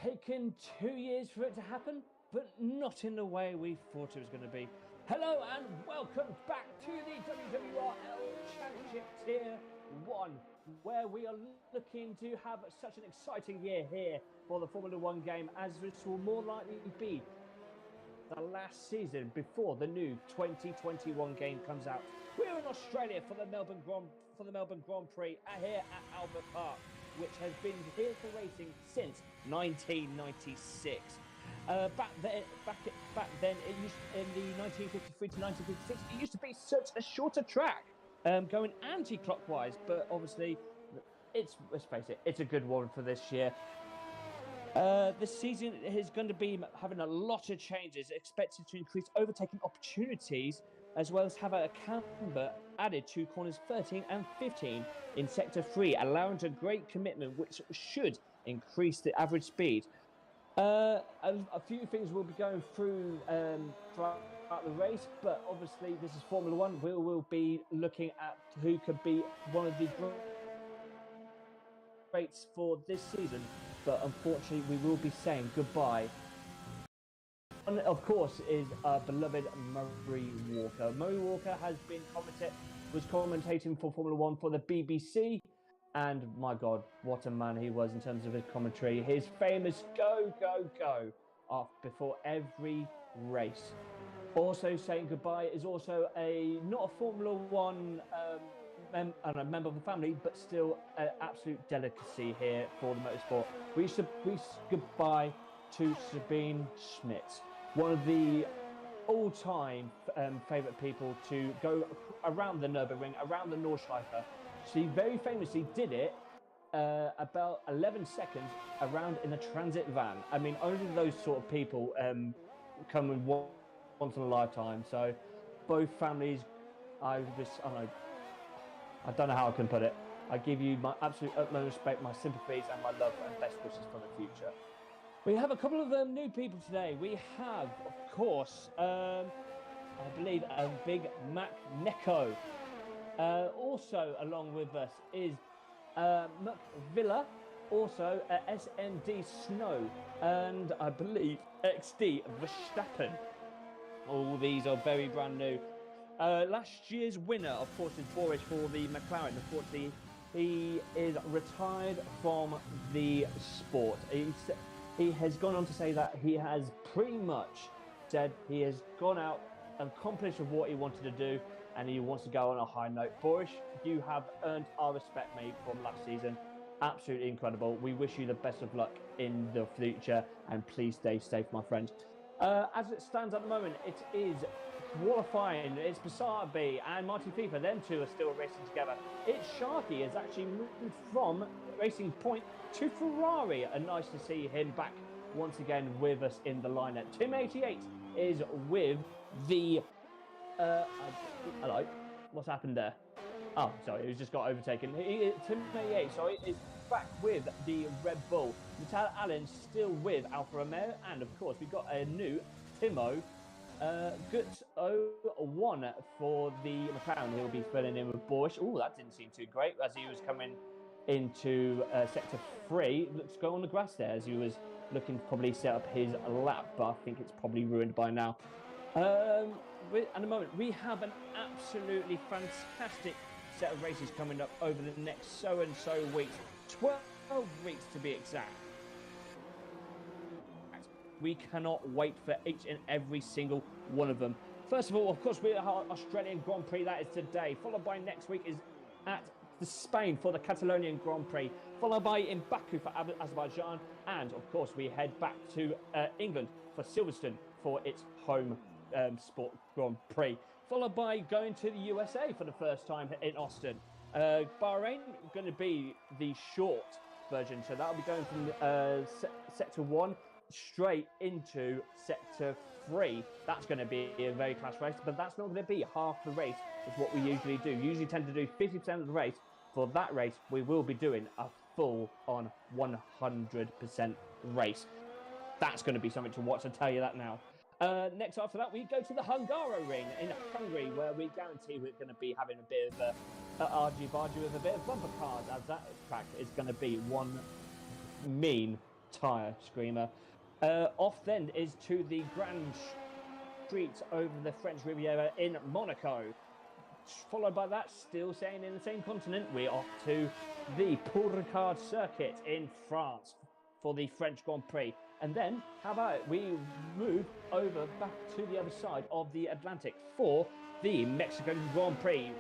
taken 2 years for it to happen, but not in the way we thought it was going to be. Hello and welcome back to the WWRL Championship Tier 1, where we are looking to have such an exciting year here for the Formula 1 game, as this will more likely be the last season before the new 2021 game comes out. We're in Australia for the Melbourne Grand Prix here at Albert Park, which has been here for racing since 1996. Back then, it used in the 1953 to 1956, it used to be such a shorter track, going anti-clockwise. But obviously, let's face it, it's a good one for this year. This season is going to be having a lot of changes, expected to increase overtaking opportunities, as well as have a camber added to corners 13 and 15 in Sector 3, allowing a great commitment, which should increase the average speed. A few things we'll be going through throughout the race, but obviously this is Formula 1. We will be looking at who could be one of the greats for this season, but unfortunately we will be saying goodbye. One, of course, is our beloved Murray Walker. Murray Walker was commentating for Formula 1 for the BBC, and my God, what a man he was in terms of his commentary. His famous go, go, go before every race. Also saying goodbye is also not a Formula 1 and a member of the family, but still an absolute delicacy here for the motorsport. We should goodbye to Sabine Schmitz, one of the all-time favourite people to go around the Nürburgring, around the Nordschleife. She very famously did it about 11 seconds around in a transit van. I mean, only those sort of people come in once in a lifetime. So both families, I don't know how I can put it. I give you my absolute utmost respect, my sympathies, and my love and best wishes for the future. We have a couple of new people today. We have, of course, I believe, a big Mac Neko. Also along with us is Muck Villa, also SND Snow, and I believe XD Verstappen. All these are very brand new. Last year's winner, of course, is Boris for the McLaren. Unfortunately, he is retired from the sport. He has gone on to say that he has pretty much said he has gone out and accomplished what he wanted to do, and he wants to go on a high note. Boris, you have earned our respect, mate, from last season. Absolutely incredible. We wish you the best of luck in the future, and please stay safe, my friend. As it stands at the moment, it is qualifying. It's Basabi and Marty FIFA. Them two are still racing together. It's Sharky has actually moved from Racing Point to Ferrari, and nice to see him back once again with us in the lineup. Tim 88 is with the hello, what's happened there? Oh, sorry, he's just got overtaken. Tim 88, sorry, is back with the Red Bull. Natal Allen still with Alfa Romeo, and of course we've got a new Timo Guts 01 for the McLaren. He'll be filling in with Borsche. Oh, that didn't seem too great as he was coming into Sector 3. Let's go on the grass there as he was looking to probably set up his lap, but I think it's probably ruined by now. At the moment, we have an absolutely fantastic set of races coming up over the next so weeks. 12 weeks to be exact. We cannot wait for each and every single one of them. First of all, of course, we have our Australian Grand Prix. That is today. Followed by next week is at Spain for the Catalonian Grand Prix. Followed by in Baku for Azerbaijan. And, of course, we head back to England for Silverstone for its home Sport Grand Prix. Followed by going to the USA for the first time in Austin. Bahrain going to be the short version. So that'll be going from Sector 1 straight into Sector 3. That's going to be a very class race, but that's not going to be half the race is what we usually do. Usually tend to do 50% of the race. For that race, we will be doing a full-on 100% race. That's going to be something to watch, I'll tell you that now. Next after that, we go to the Hungaroring in Hungary, where we guarantee we're going to be having a bit of a argy-bargy with a bit of bumper cars, as that track is going to be one mean tyre screamer. Off then is to the Grand Streets over the French Riviera in Monaco. Followed by that, still staying in the same continent, we're off to the Paul Ricard circuit in France for the French Grand Prix. And then, how about it, we move over back to the other side of the Atlantic for the Mexican Grand Prix.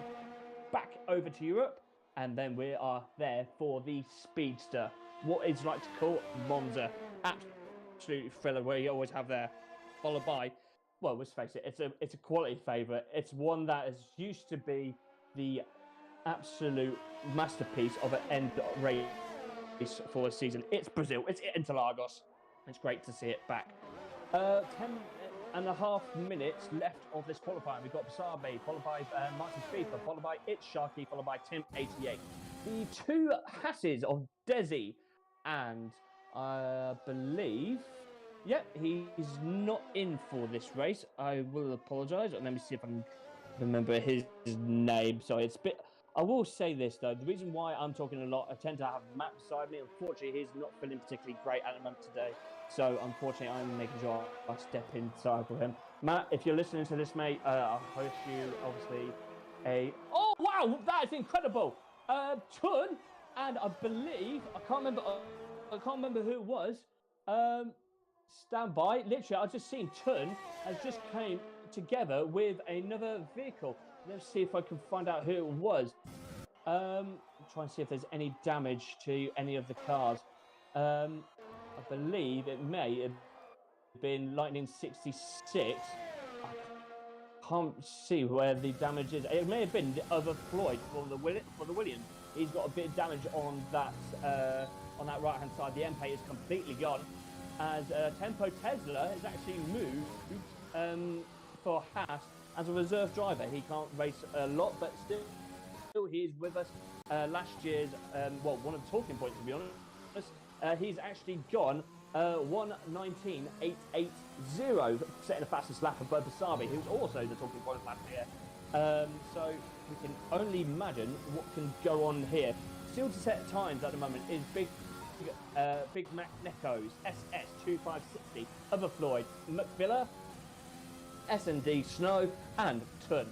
Back over to Europe, and then we are there for the Speedster. What is like to call Monza. Absolute thriller where you always have there. Followed by, well, let's face it, it's a quality favourite. It's one that is used to be the absolute masterpiece of an end race for a season. It's Brazil. It's Interlagos. It's great to see it back. 10.5 minutes left of this qualifying. We've got Basabe, followed by Martin Spieth, followed by It's Sharky, followed by Tim 88. The two Hasses of Desi, and I believe, he's not in for this race. I will apologise. Let me see if I can remember his name. Sorry, it's a bit. I will say this though, the reason why I'm talking a lot, I tend to have Matt beside me. Unfortunately, he's not feeling particularly great at the moment today. So unfortunately, I'm making sure I step inside for him. Matt, if you're listening to this, mate, I wish you obviously oh wow, that is incredible. Tun, and I believe I can't remember who it was. Stand by. Literally, I've just seen Tun has just came together with another vehicle. Let's see if I can find out who it was. Try and see if there's any damage to any of the cars. I believe it may have been Lightning 66. I can't see where the damage is. It may have been the other Floyd for the Williams. He's got a bit of damage on that right hand side. The M-Pay is completely gone. As Tempo Tesla has actually moved for Haas as a reserve driver. He can't race a lot, but still he is with us. Last year's, one of the talking points, to be honest, he's actually gone 1:19.880, setting the fastest lap above Basabe, who's also the talking point last year. So we can only imagine what can go on here. Still to set times at the moment is Big Mac Necos, SS2560, Other Floyd, McVilla, S&D Snow, and Tun.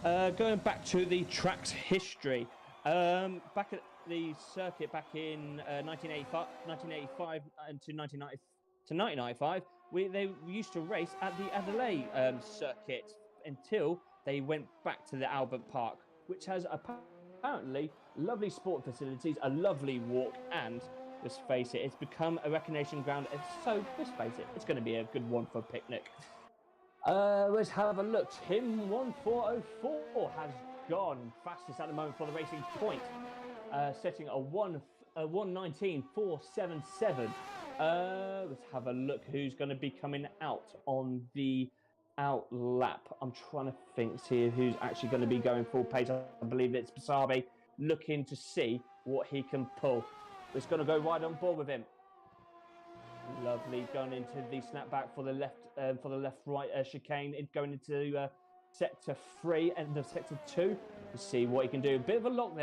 Going back to the track's history, back at the circuit back in 1985 and to 1995, they used to race at the Adelaide circuit until they went back to the Albert Park, which has apparently lovely sport facilities, a lovely walk, and let's face it, it's become a recreation ground. So let's face it, it's going to be a good one for a picnic. Let's have a look. Tim 1404 has gone fastest at the moment for the Racing Point, setting a 1:19.477. Let's have a look who's going to be coming out on the out lap. I'm trying to think, see who's actually going to be going full pace. I believe it's Basabe, looking to see what he can pull. It's going to go right on board with him. Lovely, going into the snapback for the left-right chicane, going into sector 3 and the sector 2. Let's see what he can do. A bit of a lock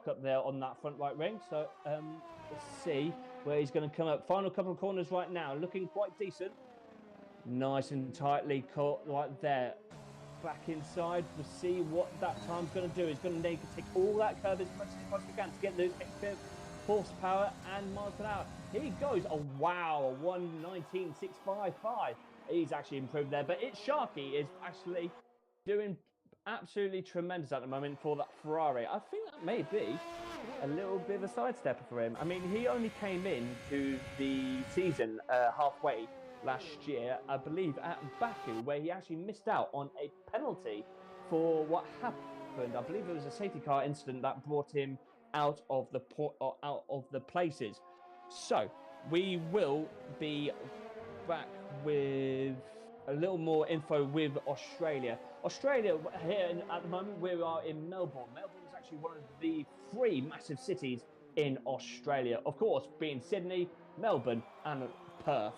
up there on that front right ring. So let's see where he's going to come up. Final couple of corners right now, looking quite decent. Nice and tightly caught right there. Back inside, we'll see what that time's going to do. He's going to need to take all that curve as much as he possibly can to get those extra horsepower and miles per hour. He goes, oh wow, 1:19.655. He's actually improved there, but It's Sharky is actually doing absolutely tremendous at the moment for that Ferrari. I think that may be a little bit of a sidestepper for him. I mean, he only came into the season halfway last year, I believe, at Baku, where he actually missed out on a penalty for what happened. I believe it was a safety car incident that brought him out of the places. So we will be back with a little more info with Australia. Australia here at the moment, we are in Melbourne. Melbourne is actually one of the 3 massive cities in Australia. Of course, being Sydney, Melbourne, and Perth.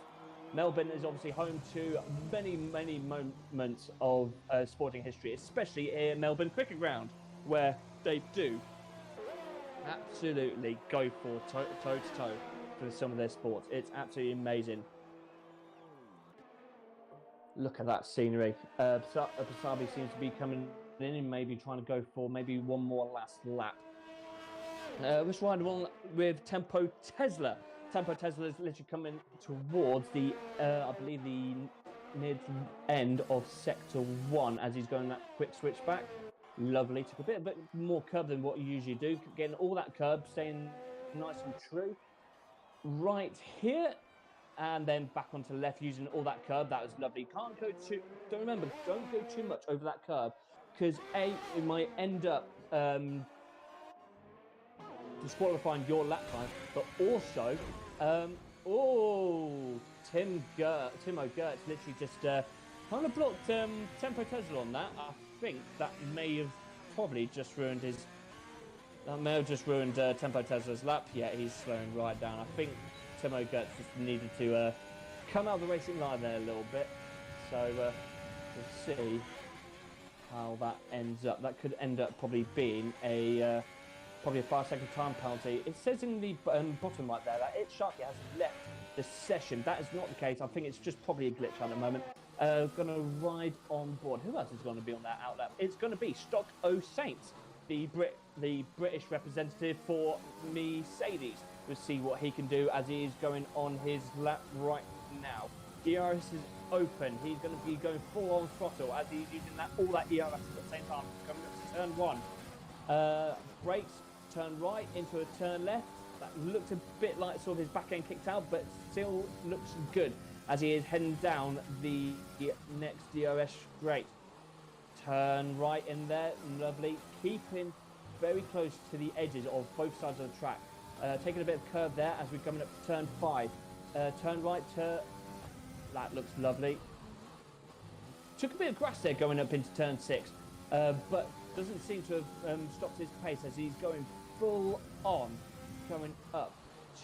Melbourne is obviously home to many, many moments of sporting history, especially at Melbourne Cricket Ground, where they do absolutely go for toe to toe for some of their sports. It's absolutely amazing. Look at that scenery. Basabi seems to be coming in and maybe trying to go for maybe one more last lap. Let's ride on with Tempo Tesla. Tempo Tesla is literally coming towards the, I believe, the mid end of sector 1 as he's going that quick switch back. Lovely. Took a bit more curb than what you usually do. Getting all that curb, staying nice and true. Right here, and then back onto the left using all that curb. That was lovely. Can't go too. Don't go too much over that curb because it might end up disqualifying your lap time, but also, Timo Gertz literally just kind of blocked Tempo Tesla on that. I think that may have probably just ruined his. That may have just ruined Tempo Tesla's lap. Yeah, he's slowing right down. I think Timo Gertz just needed to come out of the racing line there a little bit. So we'll see how that ends up. That could end up probably being probably a 5-second time penalty. It says in the bottom right there that It Sharky has left the session. That is not the case. I think it's just probably a glitch at the moment. Going to ride on board. Who else is going to be on that outlap? It's going to be Stock O Saints, the British representative for Mercedes. We'll see what he can do as he is going on his lap right now. ERS is open. He's going to be going full on throttle as he's using all that ERS at the same time. Coming up to turn 1. Brakes, turn right into a turn left. That looked a bit like sort of his back end kicked out, but still looks good as he is heading down the next DRS straight. Turn right in there, lovely. Keeping very close to the edges of both sides of the track. Taking a bit of curve there as we're coming up to turn 5. Turn right, that looks lovely. Took a bit of grass there going up into turn 6, but doesn't seem to have stopped his pace as he's going full on, going up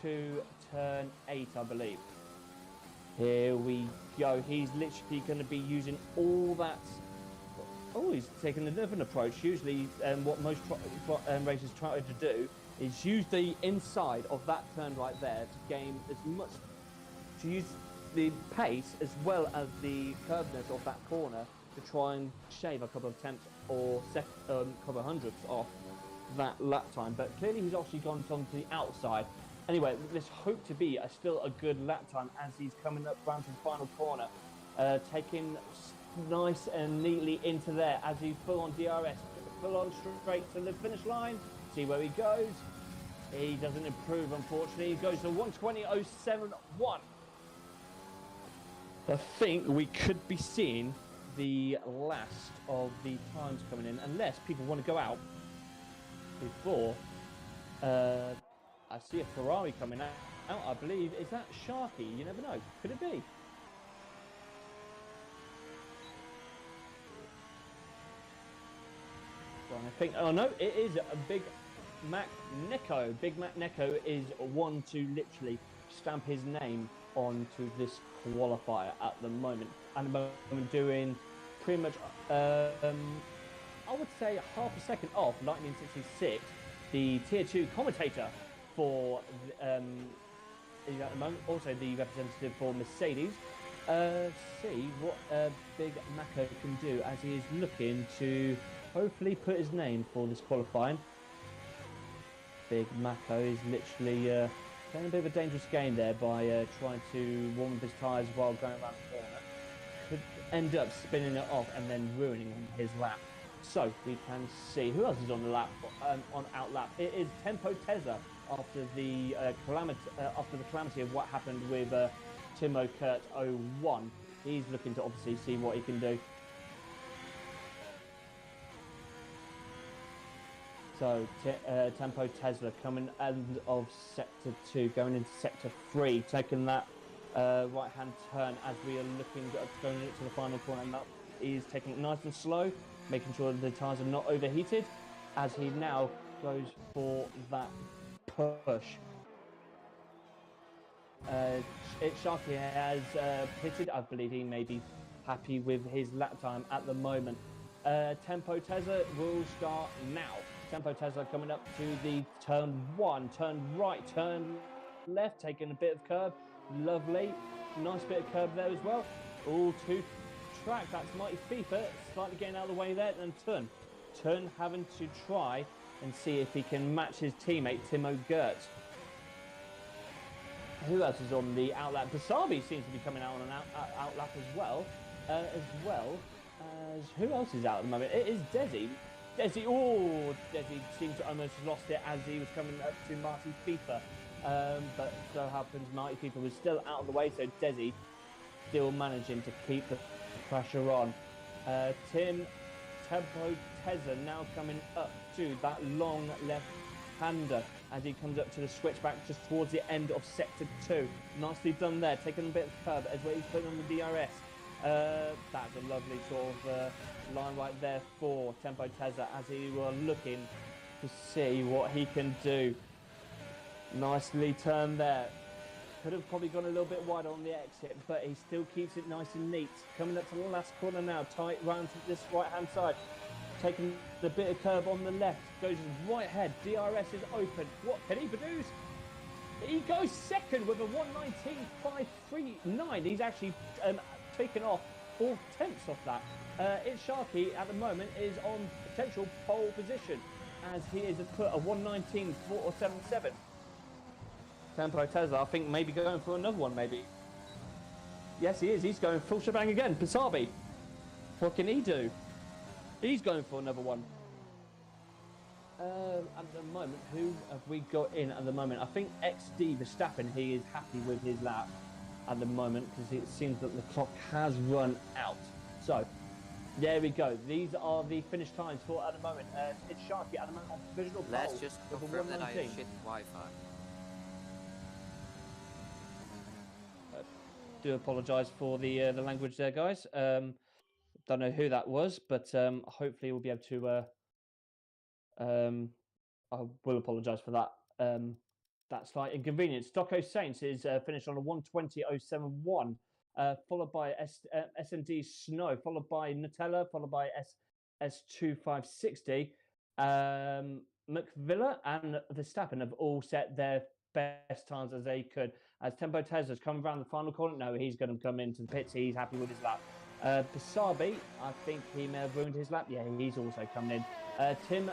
to turn 8, I believe. Here we go. He's literally going to be using all that. Oh, he's taking a different approach. Usually, what most racers try to do is use the inside of that turn right there to gain as much, to use the pace as well as the curveness of that corner to try and shave a couple of tenths or couple of hundredths off that lap time. But clearly he's actually gone on to the outside. Anyway, this hope to be still a good lap time as he's coming up round to the final corner, taking nice and neatly into there as he's full on DRS, full on straight to the finish line. See where he goes. He doesn't improve, unfortunately. He goes to 1:20.071. I think we could be seeing the last of the times coming in, unless people want to go out before. I see a Ferrari coming out, I believe. Is that Sharky? You never know. Could it be? Well, I think, oh no, it is a Big Mac Neko. Big Mac Neko is one to literally stamp his name onto this qualifier at the moment. At the moment, doing pretty much, I would say half a second off 1966, the Tier 2 commentator for at the moment, also the representative for Mercedes. See what Big Mako can do as he is looking to hopefully put his name for this qualifying. Big Mako is literally playing a bit of a dangerous game there by trying to warm up his tyres while going around the corner. Could end up spinning it off and then ruining his lap. So we can see who else is on the lap, on outlap. It is Tempo Tesla after the calamity of what happened with Timo Kurt 01. He's looking to obviously see what he can do. So Tempo Tesla coming out of sector 2, going into sector 3, taking that right-hand turn as we are looking at going into the final corner. And that is taking it nice and slow, making sure the tyres are not overheated as he now goes for that push. Sharky has pitted. I believe he may be happy with his lap time at the moment. Tempo Tesla will start now. Tempo Tesla coming up to the turn 1, turn right, turn left, taking a bit of curb. Lovely. Nice bit of curb there as well. All to track. That's Mighty FIFA slightly getting out of the way there. And Tun having to try and see if he can match his teammate Timo Gertz. Who else is on the outlap? Basabi seems to be coming out on an outlap as well as who else is out at the moment? It is Desi. Desi seems to almost lost it as he was coming up to Mighty FIFA. But so happens Mighty FIFA was still out of the way, so Desi still managing to keep the pressure on. Tempo Tezza now coming up to that long left-hander as he comes up to the switchback just towards the end of Sector 2. Nicely done there, taking a bit of curb as well. He's putting on the DRS. That's a lovely sort of line right there for Tempo Tezza as he were looking to see what he can do. Nicely turned there. Could have probably gone a little bit wider on the exit, but he still keeps it nice and neat. Coming up to the last corner now, tight round to this right-hand side. Taking the bit of curve on the left, goes right ahead. DRS is open. What can he produce? He goes second with a 1:19.539. He's actually taken off 4 tenths off that. It's Sharky at the moment is on potential pole position as he is put a 1:19.477. Tempo Tesla, I think maybe going for another one, maybe. Yes, he is. He's going full shebang again. Pisabi, what can he do? He's going for another one. At the moment, who have we got in at the moment? I think XD Verstappen, he is happy with his lap at the moment because it seems that the clock has run out. So, there we go. These are the finish times for at the moment. It's Sharky at the moment on provisional pole. Let's just confirm that I have shit Wi-Fi. Do apologise for the language there, guys. Don't know who that was, but hopefully we'll be able to. I will apologise for that. That slight inconvenience. Stocko Saints is finished on a 1:20.071, followed by S&D Snow, followed by Nutella, followed by S2560. McVilla and Verstappen have all set their best times as they could. As Tempo Tezza's coming around the final corner, no, he's going to come into the pits. He's happy with his lap. Basabi, I think he may have ruined his lap. Yeah, he's also coming in. Tim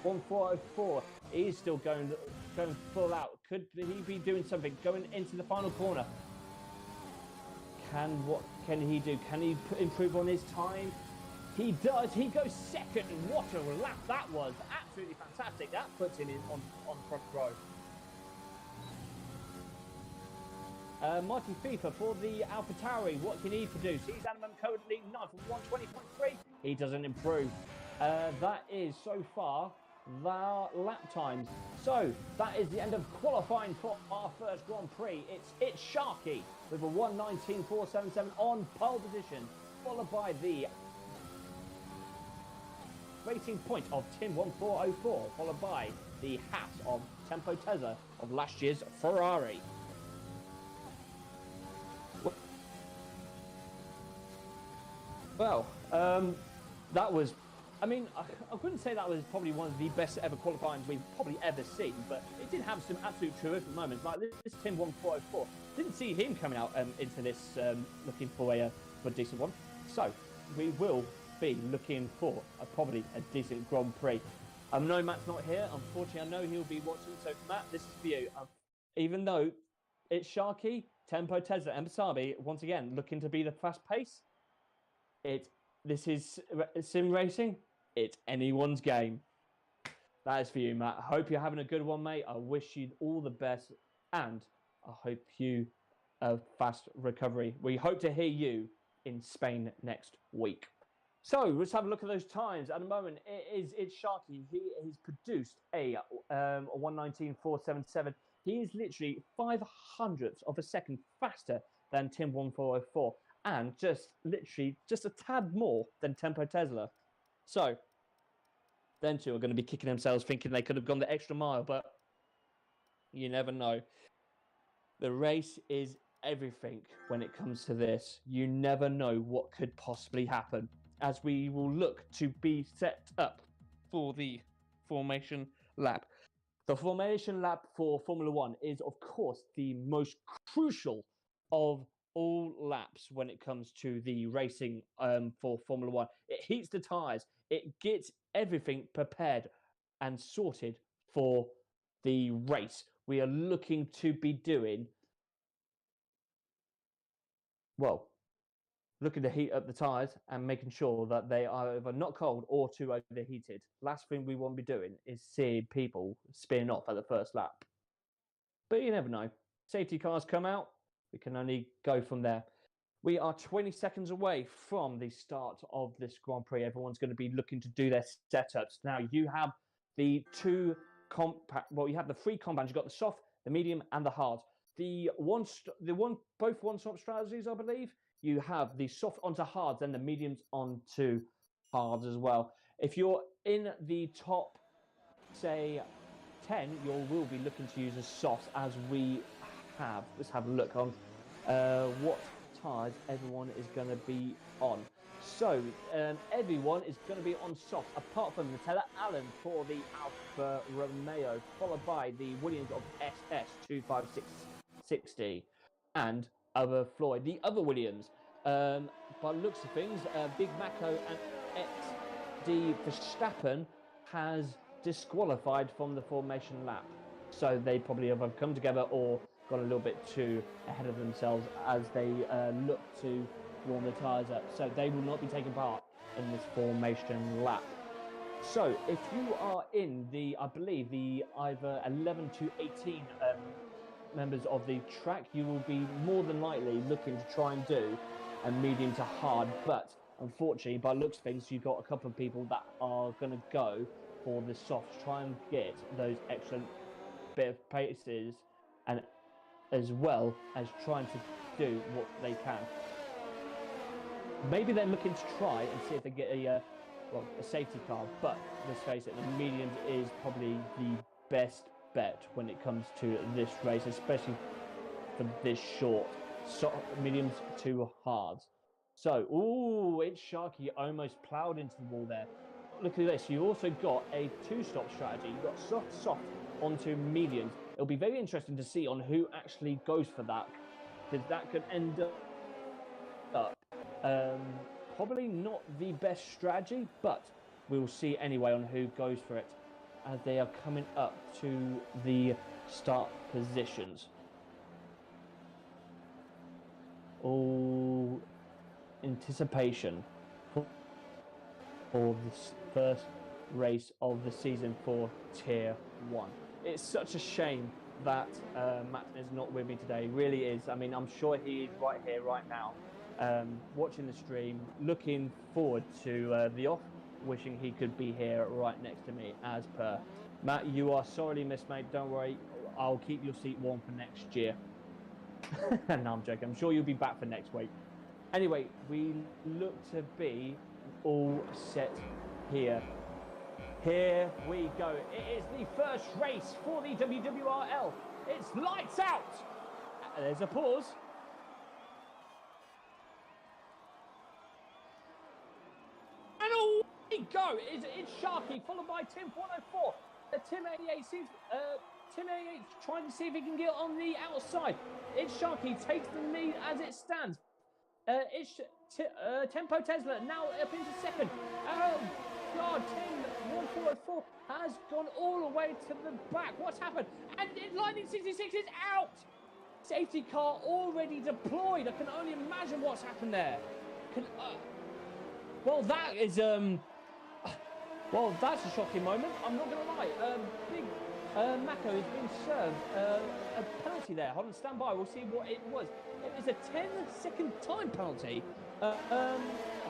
1404, he's still going full out. Could he be doing something going into the final corner? What can he do? Can he improve on his time? He does. He goes second. What a lap that was! Absolutely fantastic. That puts him in on front row. Mighty FIFA for the AlphaTauri. What can he produce? He's at the moment currently 9 from 1:20.3. He doesn't improve. That is so far their lap times. So that is the end of qualifying for our first Grand Prix. It's Sharky with a 1:19.477 on pole position, followed by the racing point of Tim 1404, followed by the hat of Tempo Tezza of last year's Ferrari. Well, that was, I mean, I couldn't say that was probably one of the best ever qualifying we've probably ever seen, but it did have some absolute terrific moments. Like this Tim 1404, didn't see him coming out into this looking for a decent one. So we will be looking for probably a decent Grand Prix. I know Matt's not here. Unfortunately, I know he'll be watching. So Matt, this is for you. Even though it's Sharky, Tempo Tezza, and Basabi once again looking to be the fast pace. This is sim racing. It's anyone's game. That is for you, Matt. I hope you're having a good one, mate. I wish you all the best, and I hope you a fast recovery. We hope to hear you in Spain next week. So let's have a look at those times. At the moment, it's Sharky. He's produced a 1:19.477. He is literally 0.05 of a second faster than Tim 1404. And just a tad more than Tempo Tesla. So, them two are going to be kicking themselves thinking they could have gone the extra mile, but you never know. The race is everything when it comes to this. You never know what could possibly happen, as we will look to be set up for the formation lap? The formation lap for Formula One is, of course, the most crucial of all laps when it comes to the racing for Formula One. It heats the tyres, it gets everything prepared and sorted for the race. We are looking to be doing, well, looking to heat up the tyres and making sure that they are either not cold or too overheated. Last thing we want to be doing is seeing people spinning off at the first lap. But you never know. Safety cars come out, we can only go from there. We are 20 seconds away from the start of this Grand Prix. Everyone's going to be looking to do their setups. Now, you have the two you have the three compounds. You've got the soft, the medium, and the hard. Both one-stop strategies, I believe. You have the soft onto hards and the mediums onto hards as well. If you're in the top, say, 10, you will be looking to use a soft, as we have. Let's have a look on what tyres everyone is going to be on. So everyone is going to be on soft, apart from Nutella Allen for the Alfa Romeo, followed by the Williams of SS25660 and other Floyd, the other Williams. By the looks of things, Big Mako and XD Verstappen has disqualified from the formation lap. So they probably have come together or got a little bit too ahead of themselves as they look to warm the tyres up. So they will not be taking part in this formation lap. So if you are in the, I believe, the either 11 to 18 members of the track, you will be more than likely looking to try and do a medium to hard. But unfortunately, by looks of things, you've got a couple of people that are going to go for the softs, try and get those excellent bit of paces, and as well as trying to do what they can. Maybe they're looking to try and see if they get a safety car, but let's face it, the mediums is probably the best bet when it comes to this race, especially for this short. So mediums to hards. So, it's Sharky almost ploughed into the wall there. Look at this. You also got a two-stop strategy. You've got soft onto mediums. It'll be very interesting to see on who actually goes for that, because that could end up probably not the best strategy, but we'll see anyway on who goes for it as they are coming up to the start positions. All anticipation for this first race of the season for Tier 1. It's such a shame that Matt is not with me today. It really is. I mean, I'm sure he is right here, right now, watching the stream, looking forward to the off, wishing he could be here right next to me as per. Matt, you are sorely missed, mate. Don't worry. I'll keep your seat warm for next year. No, I'm joking. I'm sure you'll be back for next week. Anyway, we look to be all set here. Here we go. It is the first race for the WWRL. It's lights out. There's a pause. And away we go. It's Sharky, followed by Tim 104. Tim 88 seems... Tim 88 trying to see if he can get on the outside. It's Sharky takes the lead as it stands. It's Tempo Tesla now up into second. Oh God, Tim 144 has gone all the way to the back. What's happened? And Lightning 66 is out. Safety car already deployed. I can only imagine what's happened there. Well, that is well, that's a shocking moment. I'm not going to lie. Big Mako has been served a penalty there. Hold on, stand by. We'll see what it was. It was a 10-second time penalty. I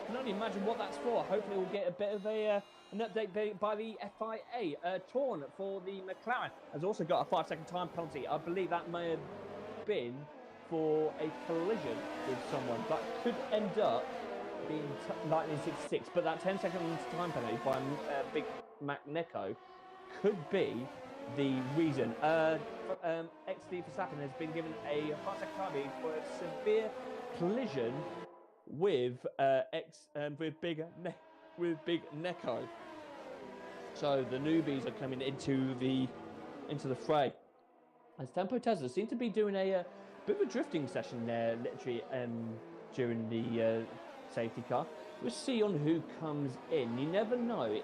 can only imagine what that's for. Hopefully we'll get a bit of an update by the FIA. Torn for the McLaren has also got a 5-second time penalty. I believe that may have been for a collision with someone. That could end up being Lightning 66, but that 10-second time penalty by Big Mac Neko could be the reason. XD Verstappen has been given a 5-second time penalty for a severe collision with Big Neko. So the newbies are coming into the fray. As Tempo Tesla seem to be doing a bit of a drifting session there, literally during the safety car. We'll see on who comes in. You never know.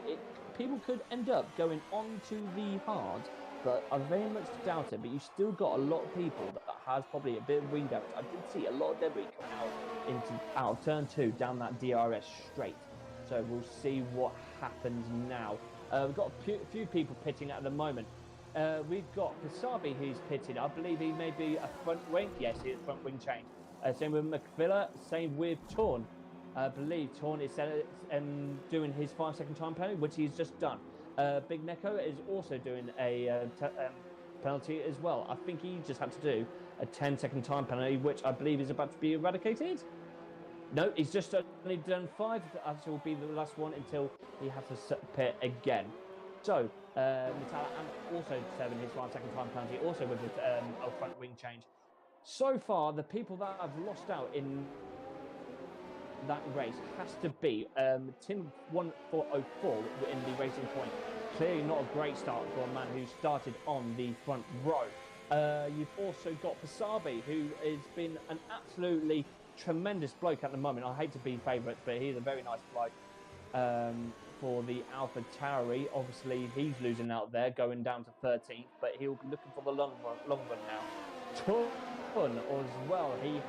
People could end up going onto the hard, but I very much doubt it. But you still got a lot of people that has probably a bit of wing damage. I did see a lot of debris coming out of turn 2 down that DRS straight. So we'll see what happens now. We've got a few people pitting at the moment. We've got Pasabi who's pitted. I believe he may be a front wing. Yes, he is front wing change. Same with McVilla. Same with Torn. I believe Torn is doing his 5-second time penalty, which he's just done. Big Neko is also doing a penalty as well. I think he just had to do a 10-second time penalty, which I believe is about to be eradicated. No, he's just only done 5. That will be the last one until he has to pit again. So, Matala also serving his 5-second time penalty, also with a front wing change. So far, the people that have lost out in that race has to be Tim 1404 in the Racing Point. Clearly not a great start for a man who started on the front row. You've also got Pasabi, who has been an absolutely tremendous bloke at the moment. I hate to be favourites, but he's a very nice bloke. For the Alpha Tauri, obviously he's losing out there, going down to 13th, but he'll be looking for the long run now. Torn as well, he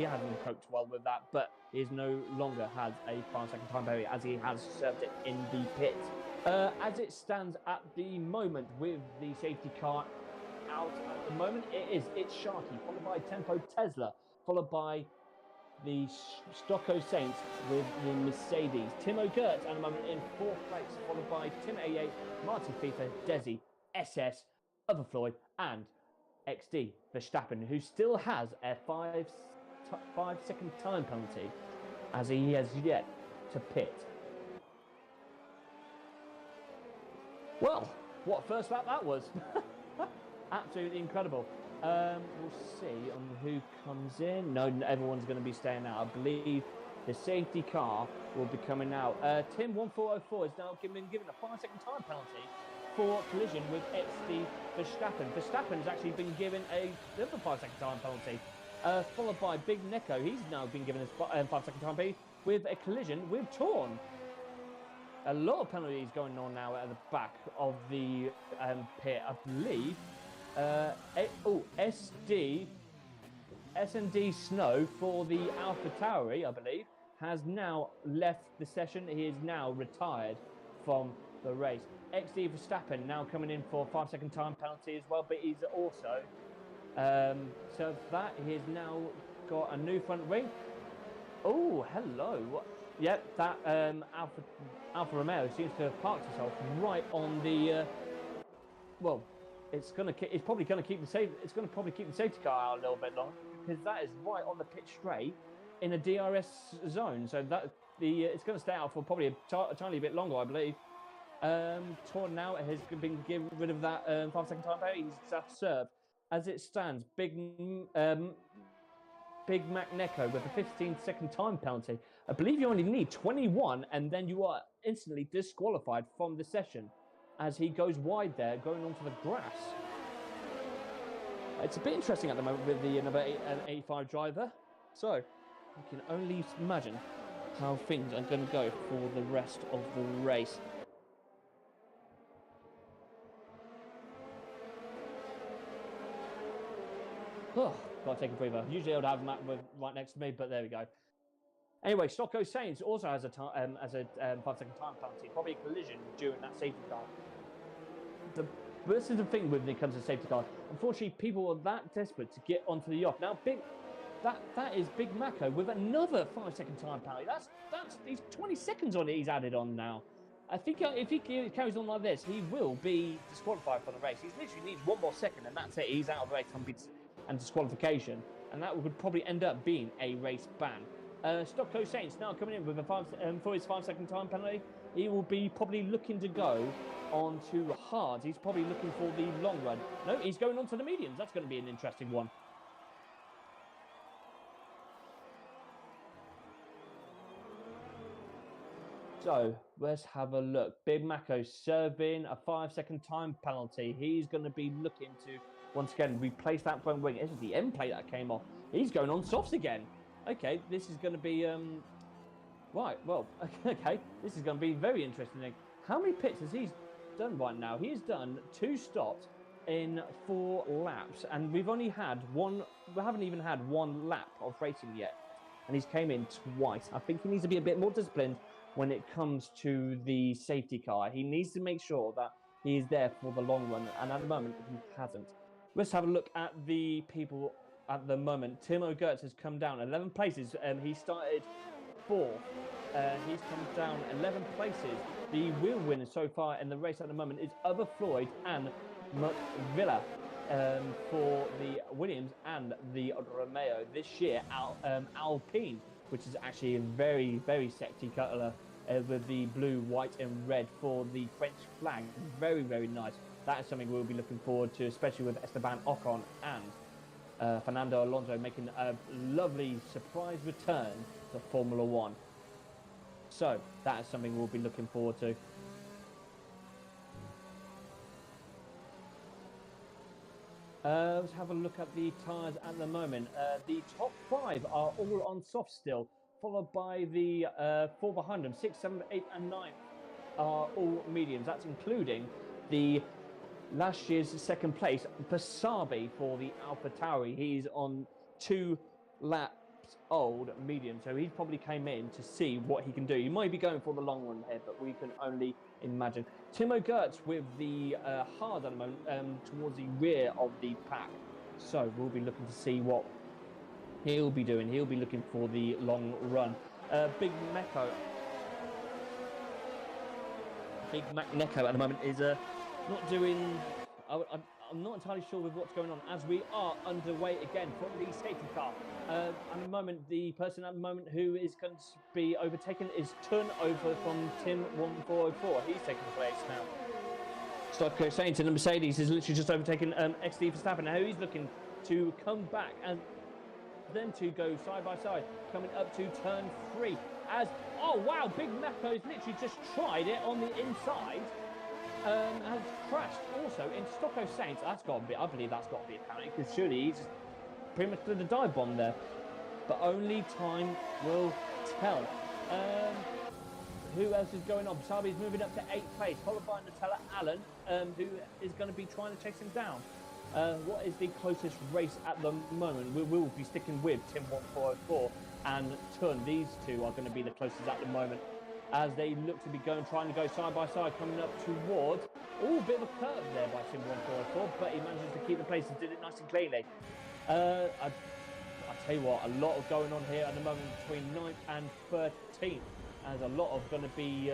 hasn't coped well with that, but he no longer has a 5-second time penalty as he has served it in the pit. As it stands at the moment with the safety car out at the moment, it's Sharky, followed by Tempo Tesla, followed by the Stocko Saints with the Mercedes. Timo Gertz at the moment in 4th place, followed by Tim A8, Martin FIFA, Desi, SS, Overfloyd, and XD Verstappen, who still has a 5-second time penalty as he has yet to pit. Well, what a first lap that was. Absolutely incredible. We'll see on who comes in. No, everyone's going to be staying out. I believe the safety car will be coming out. Tim 1404 is now been given a 5-second time penalty for collision with XD Verstappen. Verstappen's actually been given another 5-second time penalty, followed by Big Neko. He's now been given a 5-second time penalty with a collision with Torn. A lot of penalties going on now at the back of the pit, I believe. S&D Snow for the Alpha Tauri, I believe, has now left the session. He is now retired from the race. XD Verstappen now coming in for a 5-second time penalty as well, but he's also served that. He's now got a new front wing. Oh, hello. Yep, that Alfa Romeo seems to have parked itself right on the well. It's probably going to keep the safety car out a little bit longer because that is right on the pit straight in a DRS zone. So that it's going to stay out for probably a tiny bit longer, I believe. Torn now has been given rid of that 5-second time penalty. He's had to serve. As it stands, Big Mac Neko with a 15-second time penalty. I believe you only need 21, and then you are instantly disqualified from the session, as he goes wide there, going onto the grass. It's a bit interesting at the moment with the number 85 driver. So, you can only imagine how things are going to go for the rest of the race. Oh, gotta take a breather. Usually I would have Matt right next to me, but there we go. Anyway, Stocko Saints also has a 5-second time penalty, probably a collision during that safety car. This is the thing when it comes to safety car. Unfortunately, people are that desperate to get onto the off. Now, that is Big Mako with another 5-second time penalty. He's 20 seconds on it. He's added on now. I think if he carries on like this, he will be disqualified from the race. He literally needs one more second, and that's it. He's out of the race and disqualification, and that would probably end up being a race ban. Stocko Saints now coming in with for his 5-second time penalty. He will be probably looking to go on to hard. He's probably looking for the long run. No, he's going on to the mediums. That's going to be an interesting one. So let's have a look. Big Mako serving a 5-second time penalty. He's going to be looking to once again replace that front wing. This is the end plate that came off. He's going on softs again. Okay, this is going to be right. Well, okay, this is going to be very interesting. How many pits has he done right now? He's done 2 stops in 4 laps, and we've only had one. We haven't even had 1 lap of racing yet, and he's came in twice. I think he needs to be a bit more disciplined when it comes to the safety car. He needs to make sure that he is there for the long run, and at the moment he hasn't. Let's have a look at the people at the moment. Timo Gertz has come down 11 places. He started 4th. He's come down 11 places. The wheel winner so far in the race at the moment is Other Floyd and McVilla for the Williams and the Romeo this year. Alpine, which is actually a very, very sexy colour with the blue, white and red for the French flag. Very, very nice. That is something we'll be looking forward to, especially with Esteban Ocon and Fernando Alonso making a lovely surprise return to Formula One. So that is something we'll be looking forward to. Let's have a look at the tyres at the moment. The top 5 are all on soft still, followed by the 4 behind them. 6, 7, 8 and 9 are all mediums. That's including the last year's 2nd place, Basabi for the AlphaTauri. He's on 2 laps old medium, so he probably came in to see what he can do. He might be going for the long run here, but we can only imagine. Timo Gertz with the hard at the moment towards the rear of the pack, so we'll be looking to see what he'll be doing. He'll be looking for the long run. Big Neko at the moment is not doing. I'm not entirely sure with what's going on as we are underway again from the safety car. At the moment, the person at the moment who is going to be overtaken is Tun over from Tim 1404. He's taking the place now. Stock saying to the Mercedes is literally just overtaken XD Verstappen. Now he's looking to come back and them two go side by side, coming up to turn 3. As oh wow, Big Mako's literally just tried it on the inside. Has crashed also in Stocko Saints. That's got to be, I believe that's got to be a penalty because surely he's just pretty much did a dive bomb there. But only time will tell. Who else is going on? Sabi's moving up to 8th place, followed by Nutella Allen, who is going to be trying to chase him down. What is the closest race at the moment? We will be sticking with Tim 1404 and Tun. These two are going to be the closest at the moment, as they look to be trying to go side by side, coming up towards. Oh, bit of a curve there by Tim 1404, but he manages to keep the place and did it nice and cleanly. I tell you what, a lot of going on here at the moment between 9th and 13th, as a lot of going to be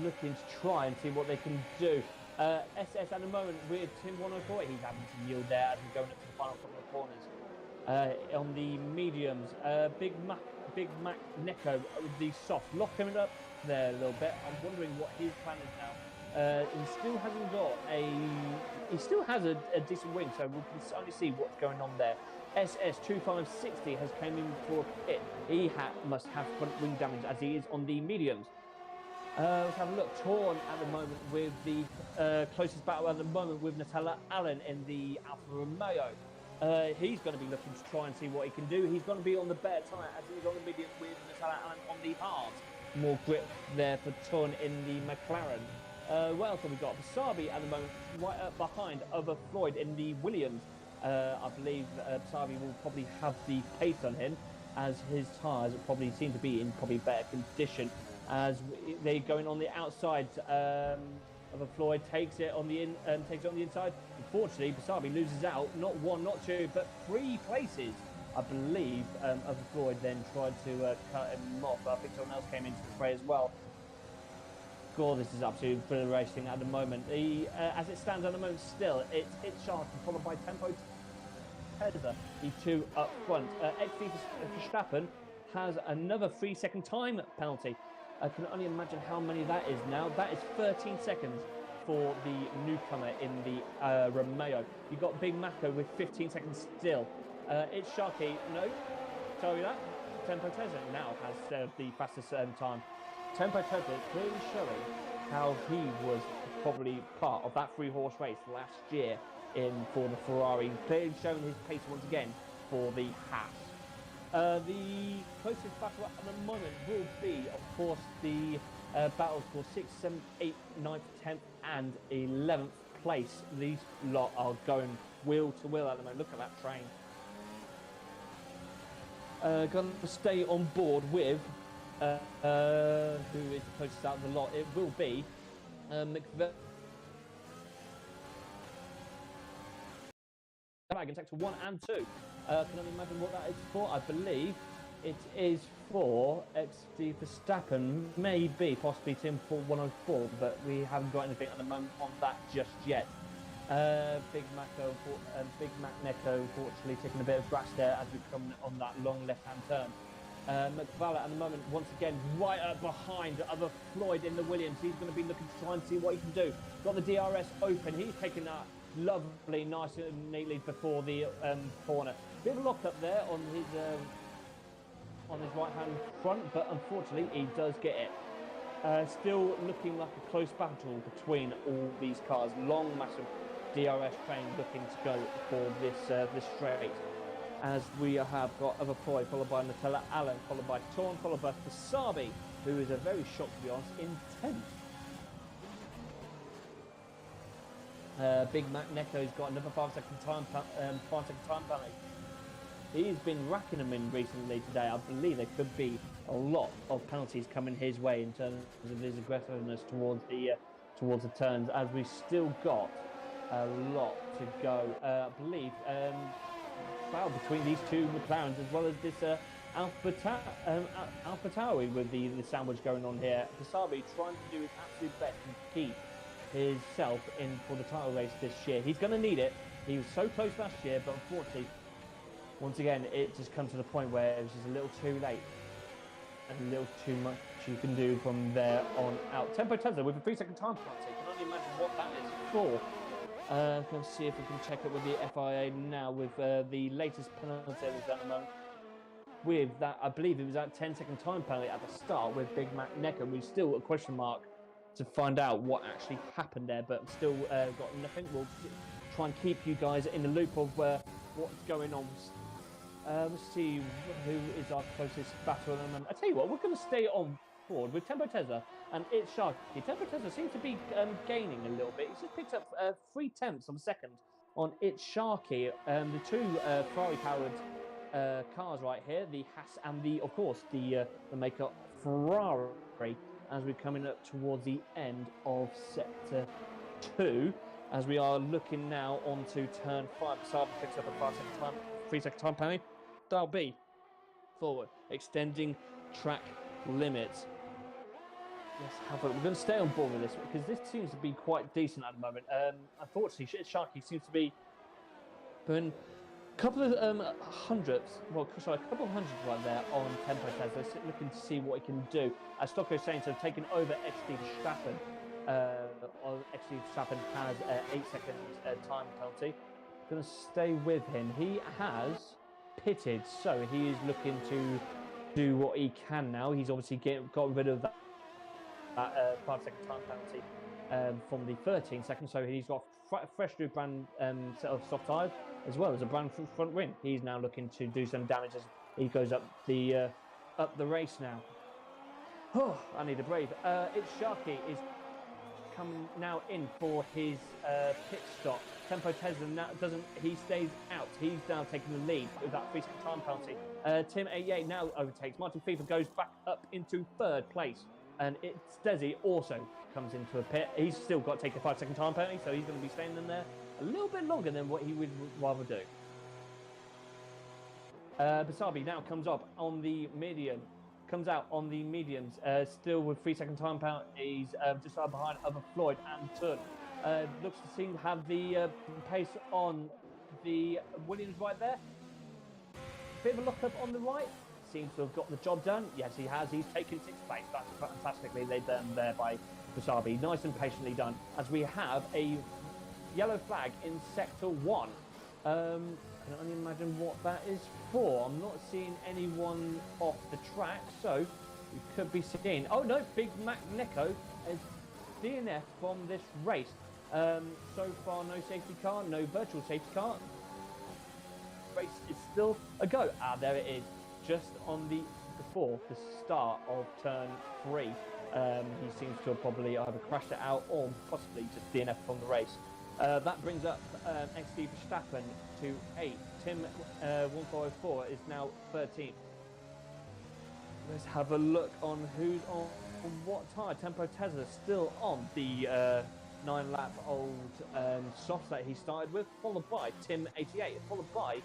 looking to try and see what they can do. SS at the moment with Tim 104, he's having to yield there as we're going up to the final couple of corners. On the mediums, Big Mac Neko with the soft lock coming up there a little bit. I'm wondering what his plan is now. He still hasn't got he still has a decent wing, so we can only see what's going on there. SS2560 has came in for a pit. He must have front wing damage as he is on the mediums. Let's have a look. Torn at the moment with the closest battle at the moment with Nutella Allen in the Alfa Romeo. He's going to be looking to try and see what he can do. He's going to be on the better tyre as he's on the medium with Nutella Allen on the hard. More grip there for Torn in the McLaren. What else have we got? Basabi at the moment right up behind Other Floyd in the Williams. I believe Basabi will probably have the pace on him, as his tyres probably seem to be in probably better condition, as they're going on the outside. Other Floyd takes it on the inside. Unfortunately, Basabi loses out not 1, not 2, but 3 places. I believe Other Floyd then tried to cut him off. I think someone else came into the fray as well. God, this is absolutely brilliant racing at the moment. As it stands at the moment, still it's Sharky followed by Tempo Tezza, the 2 up front. XD Verstappen has another 3-second time penalty. I can only imagine how many that is now. That is 13 seconds for the newcomer in the Romeo. You've got Big Mako with 15 seconds still. It's Sharky. No, sorry that. Tempo Tezza now has the fastest time. Tempo Tesla clearly showing how he was probably part of that 3-horse race last year for the Ferrari, clearly showing his pace once again for the Haas. The closest battle at the moment will be, of course, the battles for 6th, 7th, 8th, 9th, 10th, and 11th place. These lot are going wheel to wheel at the moment. Look at that train. Going to stay on board with who is the closest out of the lot. It will be McVeigh. In sector 1 and 2. Can I imagine what that is for? I believe it is for XD Verstappen, maybe, possibly Tim for 104, but we haven't got anything at the moment on that just yet. Big Mac Neko, unfortunately, taking a bit of grass there as we come on that long left-hand turn. McValla at the moment, once again, right up behind the other Floyd in the Williams. He's going to be looking to try and see what he can do. Got the DRS open. He's taking that lovely, nice and neatly before the corner. Bit of a lock up there on his right-hand front, but unfortunately he does get it. Still looking like a close battle between all these cars. Long, massive DRS train looking to go for this straight. As we have got other Floyd, followed by Nutella Allen, followed by Torn, followed by Fasabi, who is a very shock, to be honest, in 10th. Big Mac Neko's got another 5-second time penalty. He's been racking them in recently today. I believe there could be a lot of penalties coming his way in terms of his aggressiveness towards the turns, as we still got a lot to go. I believe battle between these two McLarens, as well as this Alpha Tauri with the sandwich going on here. Fasabi trying to do his absolute best to keep himself in for the title race this year. He's going to need it. He was so close last year, but unfortunately, once again, it just comes to the point where it was just a little too late and a little too much you can do from there on out. Tempo Tesla with a 3-second time penalty. Can only imagine what that is for. Let's see if we can check it with the FIA now with the latest penalty at the moment. With that, I believe it was that 10-second time penalty at the start with Big Mac Necker. We've still a question mark to find out what actually happened there, but still got nothing. We'll try and keep you guys in the loop of what's going on. Let's see who is our closest battle at the moment. I tell you what, we're going to stay on board with Tempo Tesla and It's Sharky. Tempo Tesla seems to be gaining a little bit. He's just picked up 0.3 of a second on It's Sharky. The two Ferrari-powered cars right here, the Haas and of course, the maker Ferrari, as we're coming up towards the end of sector 2, as we are looking now onto turn 5. Saab picks up a 3-second time penalty. That'll be forward, extending track limits. Let's have a. We're going to stay on board with this because this seems to be quite decent at the moment. Unfortunately, Sharky seems to be burning a couple of hundreds. Well, sorry, a couple of hundreds right there on Tempo Tesla, looking to see what he can do. As Stocko Saints have taken over XD Verstappen. XD Verstappen has 8-second time penalty. Going to stay with him. He has pitted, so he is looking to do what he can now. He's obviously got rid of that 5-second time penalty from the 13 seconds, so he's got fresh new brand set of soft tyres as well as a brand front wing. He's now looking to do some damage as he goes up the race now. Oh, I need a breathe. It's Sharky is coming now in for his pit stop. Tempo Tesla now he stays out. He's now taking the lead with that 3-second time penalty. Tim 88 now overtakes. Martin FIFA goes back up into 3rd place. And it's Desi also comes into a pit. He's still got to take a 5-second time penalty, so he's going to be staying in there a little bit longer than what he would rather do. Basabi now comes up on the medium. Comes out on the mediums, still with 3-second time penalties, just out behind other Floyd and Turn. Looks to seem to have the pace on the Williams right there. Bit of a lock up on the right. Seems to have got the job done. Yes, he has. He's taken 6th place. That's fantastically done there by Fasabi. Nice and patiently done. As we have a yellow flag in sector 1. I can only imagine what that is for. I'm not seeing anyone off the track, so we could be seeing. Oh no, Big Mac Neko is DNF from this race. So far, no safety car, no virtual safety car. Race is still a go. Ah, there it is, just on before the start of turn 3. He seems to have probably either crashed it out or possibly just DNF from the race. That brings up XD Verstappen to 8. Tim 1404 is now 13th. Let's have a look on who's on what tyre. Tempo Tesla still on the 9-lap-old softs that he started with, followed by Tim 88, followed by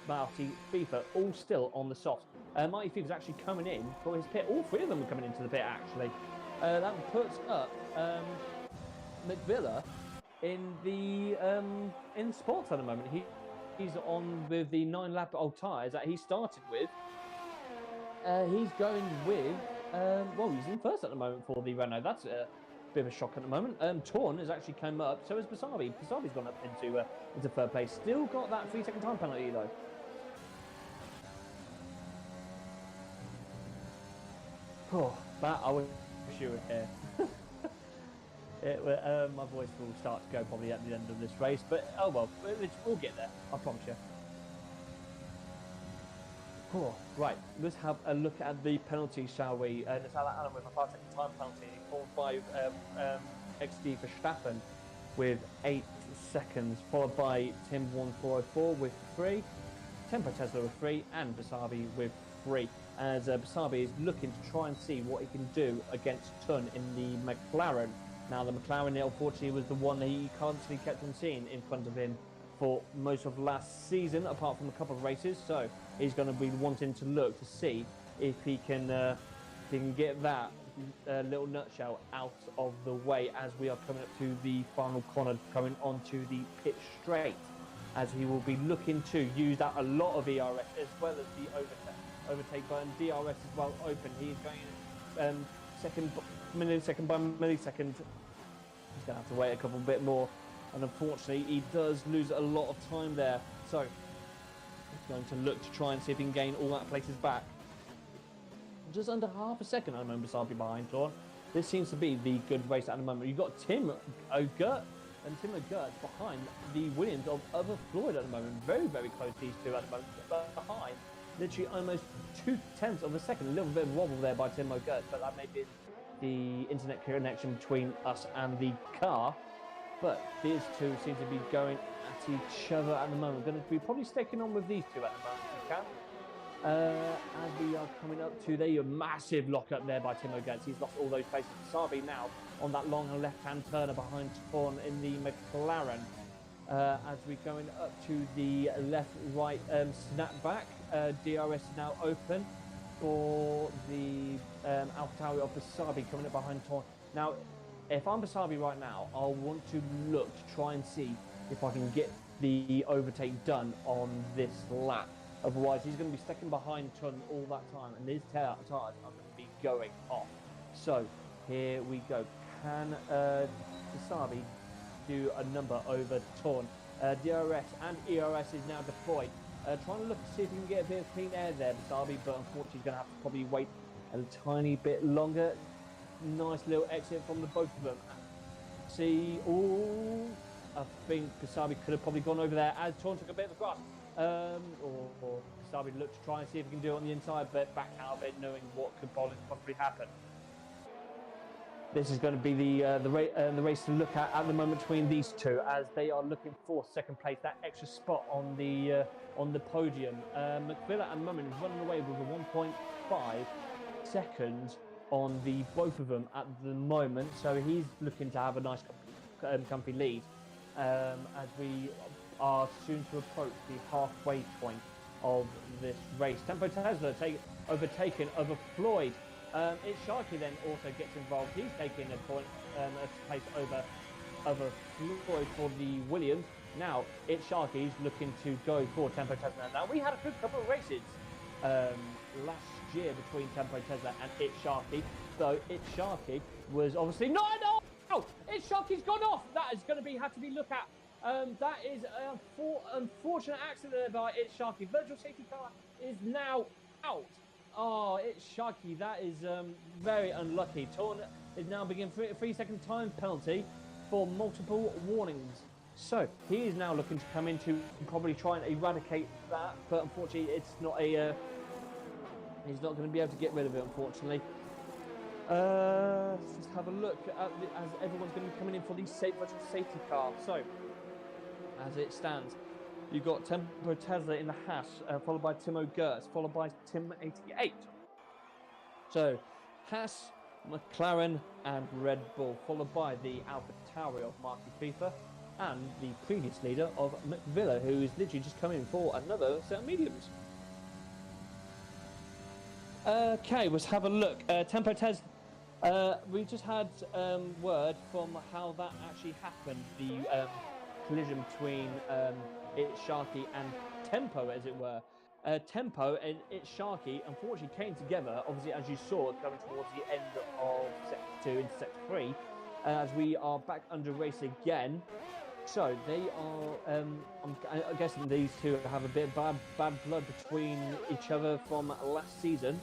Marty FIFA, all still on the softs. Marty FIFA's actually coming in for his pit. All 3 of them are coming into the pit, actually. That puts up McVilla in the in sports at the moment. He's on with the 9-lap-old tyres that he started with. He's going with, well, he's in first at the moment for the Renault. That's a bit of a shock at the moment. Torn has actually come up, so has Basabi. Basabi's gone up into third place. Still got that 3-second time penalty, though. Oh, that I wish you were here. My voice will start to go probably at the end of this race, but oh well, we'll get there, I promise you. Oh, right, let's have a look at the penalty, shall we? Natalia Allen with a 5-second time penalty, followed by XD Verstappen with 8 seconds, followed by Tim 1404 with 3, Tempo Tesla with 3, and Basabi with 3. As Basabi is looking to try and see what he can do against Tun in the McLaren. Now, the McLaren, unfortunately, was the one that he constantly kept on seeing in front of him for most of last season, apart from a couple of races. So he's going to be wanting to look to see if he can get that little nutshell out of the way as we are coming up to the final corner, coming onto the pit straight. As he will be looking to use that a lot of ERS as well as the overtake button. DRS is well open. He is going millisecond by millisecond. He's going to have to wait a couple bit more, and unfortunately he does lose a lot of time there, so he's going to look to try and see if he can gain all that places back. Just under half a second I remember Basabi behind Torn. This seems to be the good race at the moment. You've got Tim O'Gurt behind the Williams of Other Floyd at the moment. Very, very close, these two at the moment. Behind, literally almost 0.2 of a second. A little bit of wobble there by Tim O'Gurt, but that may be the internet connection between us and the car. But these two seem to be going at each other at the moment. We're going to be probably sticking on with these two at the moment if we can. As we are coming up to the massive lock-up there by Tim O'Gurt. He's lost all those places. Sabi now on that long left-hand turner behind Torn in the McLaren. As we're going up to the left-right snapback, DRS is now open for the AlphaTauri of Basabi coming up behind Torn. Now, if I'm Basabi right now, I'll want to look to try and see if I can get the overtake done on this lap. Otherwise, he's going to be sticking behind Tun all that time, and his tyres are going to be going off. So, here we go. Can Basabi do a number over Torn? DRS and ERS is now deployed. Trying to look to see if he can get a bit of clean air there, Basabi, but unfortunately he's going to have to probably wait a tiny bit longer. Nice little exit from the both of them. See, oh, I think Basabi could have probably gone over there as Torn took a bit of a grass. Or Basabi looked to try and see if he can do it on the inside, but back out of it, knowing what could possibly happen. This is going to be the race to look at the moment between these two, as they are looking for second place, that extra spot on the podium. McVilla at the moment is running away with a 1.5 seconds on the both of them at the moment, so he's looking to have a nice comfy lead as we are soon to approach the halfway point of this race. Tempo Tesla overtaken over Floyd. It's Sharkey then also gets involved. He's taking a place over Floyd for the Williams. Now it's Sharkey's looking to go for Tempo Tesla. Now we had a good couple of races last year between Tempo Tesla and It's Sharkey. So It's Sharkey was obviously no. It's Sharkey's gone off. That is going to have to be looked at. That is an unfortunate accident there by It's Sharkey. Virtual safety car is now out Oh, it's Sharky. That is very unlucky. Torn is now beginning a 3-second time penalty for multiple warnings. So he is now looking to come in to probably try and eradicate that, but unfortunately, it's not a. He's not going to be able to get rid of it, unfortunately. Let's just have a look at as everyone's going to be coming in for the virtual safety car. So, as it stands, you've got Tempo Tesla in the Haas, followed by Timo Gertz, followed by Tim 88. So, Haas, McLaren, and Red Bull, followed by the AlphaTauri of Marky FIFA, and the previous leader of McVilla, who is literally just coming for another set of mediums. Okay, let's have a look. Tempo Tesla. We just had word from how that actually happened. The collision between It's Sharky and Tempo, as it were. Tempo and It's Sharky unfortunately came together, obviously, as you saw, coming towards the end of Sector 2 into Sector 3, as we are back under race again. So they are, I'm guessing these two have a bit of bad blood between each other from last season.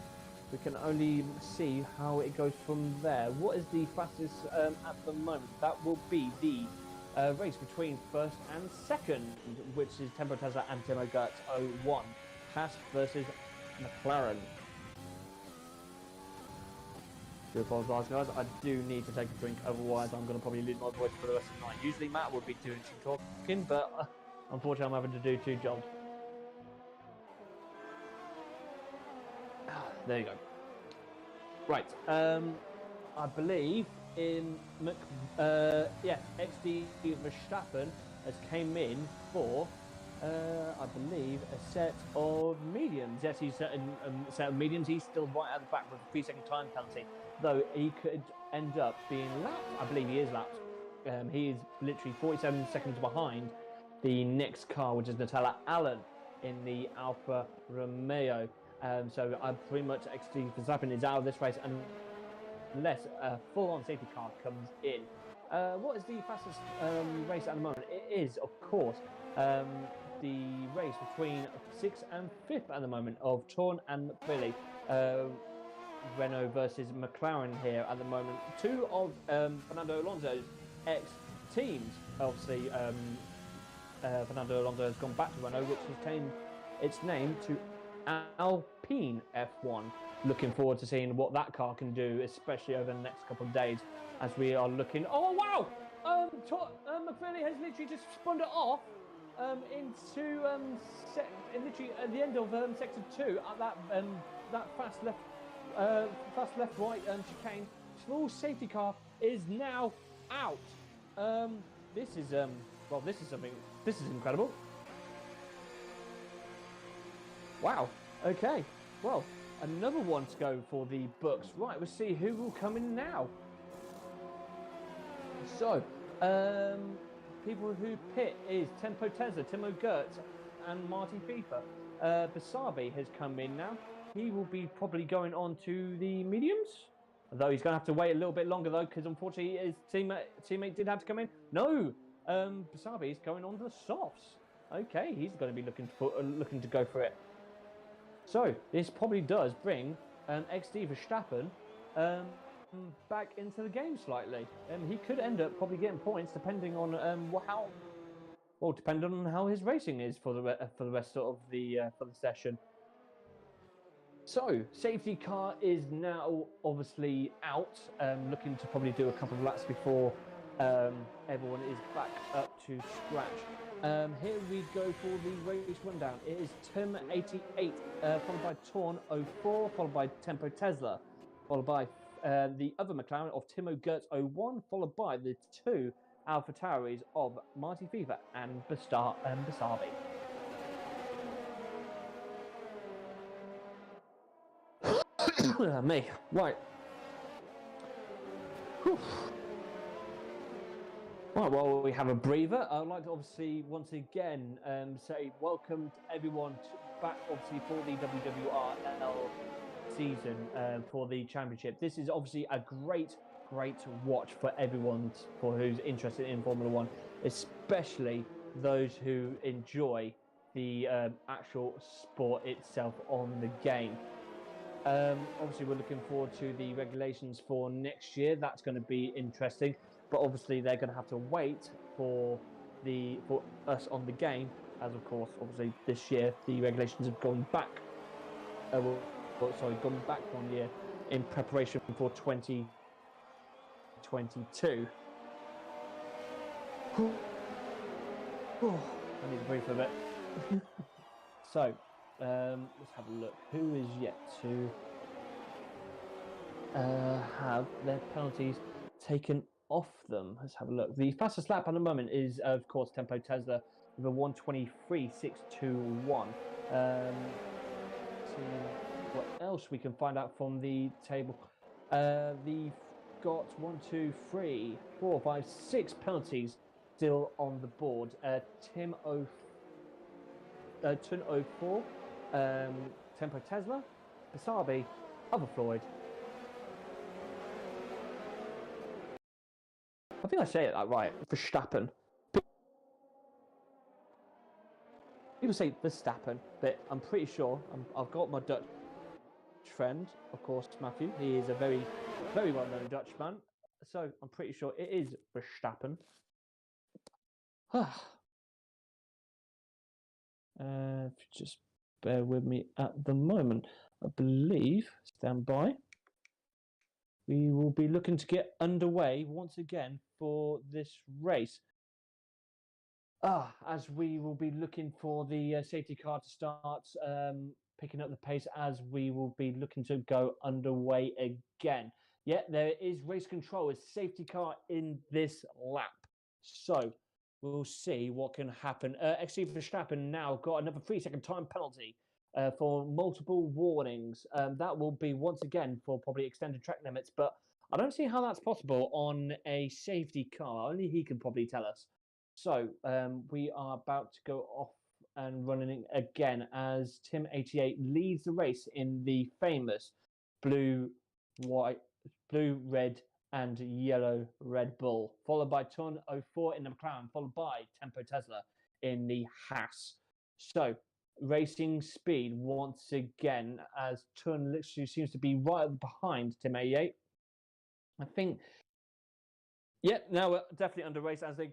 We can only see how it goes from there. What is the fastest at the moment? That will be the race between first and second, which is Tempo Tesla and Timo Gertz 01. Haas versus McLaren. I do apologise, guys. I do need to take a drink, otherwise I'm going to probably lose my voice for the rest of the night. Usually Matt would be doing some talking, but unfortunately I'm having to do two jobs. There you go. Right, I believe in XD Verstappen has came in for, I believe, a set of mediums. Yes, he's set a set of mediums. He's still right at the back with a 3-second time penalty, though he could end up being lapped. I believe he is lapped. He is literally 47 seconds behind the next car, which is Nutella Allen in the Alfa Romeo. So I'm pretty much XD Verstappen is out of this race unless a full-on safety car comes in. What is the fastest race at the moment? It is, of course, the race between 6th and 5th at the moment of Torn and McVilly. Renault versus McLaren here at the moment. Two of Fernando Alonso's ex-teams. Obviously, Fernando Alonso has gone back to Renault, which has changed its name to Alpine F1. Looking forward to seeing what that car can do, especially over the next couple of days, as we are looking. Oh wow! McVilly has literally just spun it off into literally at the end of sector 2 at that fast left right chicane. Small safety car is now out. This is this is incredible. Wow, okay, well, another one to go for the books. Right, we'll see who will come in now. So, people who pit is Tempo Tesla, Timo Gertz, and Marty FIFA. Basabi has come in now. He will be probably going on to the mediums. Though he's going to have to wait a little bit longer, though, because unfortunately his teammate did have to come in. No, Basabi is going on to the softs. Okay, he's going to be looking to go for it. So, this probably does bring XD Verstappen back into the game slightly. He could end up probably getting points depending on depending on how his racing is for the rest of the for the session. So, safety car is now obviously out, looking to probably do a couple of laps before everyone is back up to scratch. Here we go for the race rundown. It is Tim 88, followed by Torn 04, followed by Tempo Tesla, followed by the other McLaren of Timo Gertz 01, followed by the two AlphaTauris of Marty FIFA and Basabi. Me, right. Whew. Right, well, we have a breather. I'd like to obviously once again say welcome to everyone back, obviously, for the WWRL season for the championship. This is obviously a great watch for everyone for who's interested in Formula One, especially those who enjoy the actual sport itself on the game. Obviously, we're looking forward to the regulations for next year. That's going to be interesting. But obviously, they're going to have to wait for us on the game, as of course, obviously this year the regulations have gone back. Gone back 1 year in preparation for 2022. I need to breathe for a bit. So, let's have a look. Who is yet to have their penalties taken off them? Let's have a look. The fastest lap at the moment is, of course, Tempo Tesla with a 1:23.621. See what else we can find out from the table. They've got 1, 2, 3, 4, 5, 6 penalties still on the board. Tun 04, Tempo Tesla, Basabi, Other Floyd. I think I say it right. Verstappen. People say Verstappen, but I'm pretty sure I've got my Dutch friend, of course, Matthew. He is a very, very well-known Dutchman, so I'm pretty sure it is Verstappen. Just bear with me at the moment. I believe, stand by. We will be looking to get underway once again for this race. As we will be looking for the safety car to start picking up the pace as we will be looking to go underway again. Yeah, there is race control, a safety car in this lap. So we'll see what can happen. XC Verstappen now got another 3-second time penalty for multiple warnings. That will be once again for probably extended track limits, but I don't see how that's possible on a safety car. Only he can probably tell us. So we are about to go off and running again as Tim 88 leads the race in the famous blue, red, and yellow Red Bull, followed by Tun 04 in the McLaren, followed by Tempo Tesla in the Haas. So racing speed once again as Tun literally seems to be right behind Tim 88. I think. Yeah, now we're definitely under race as they're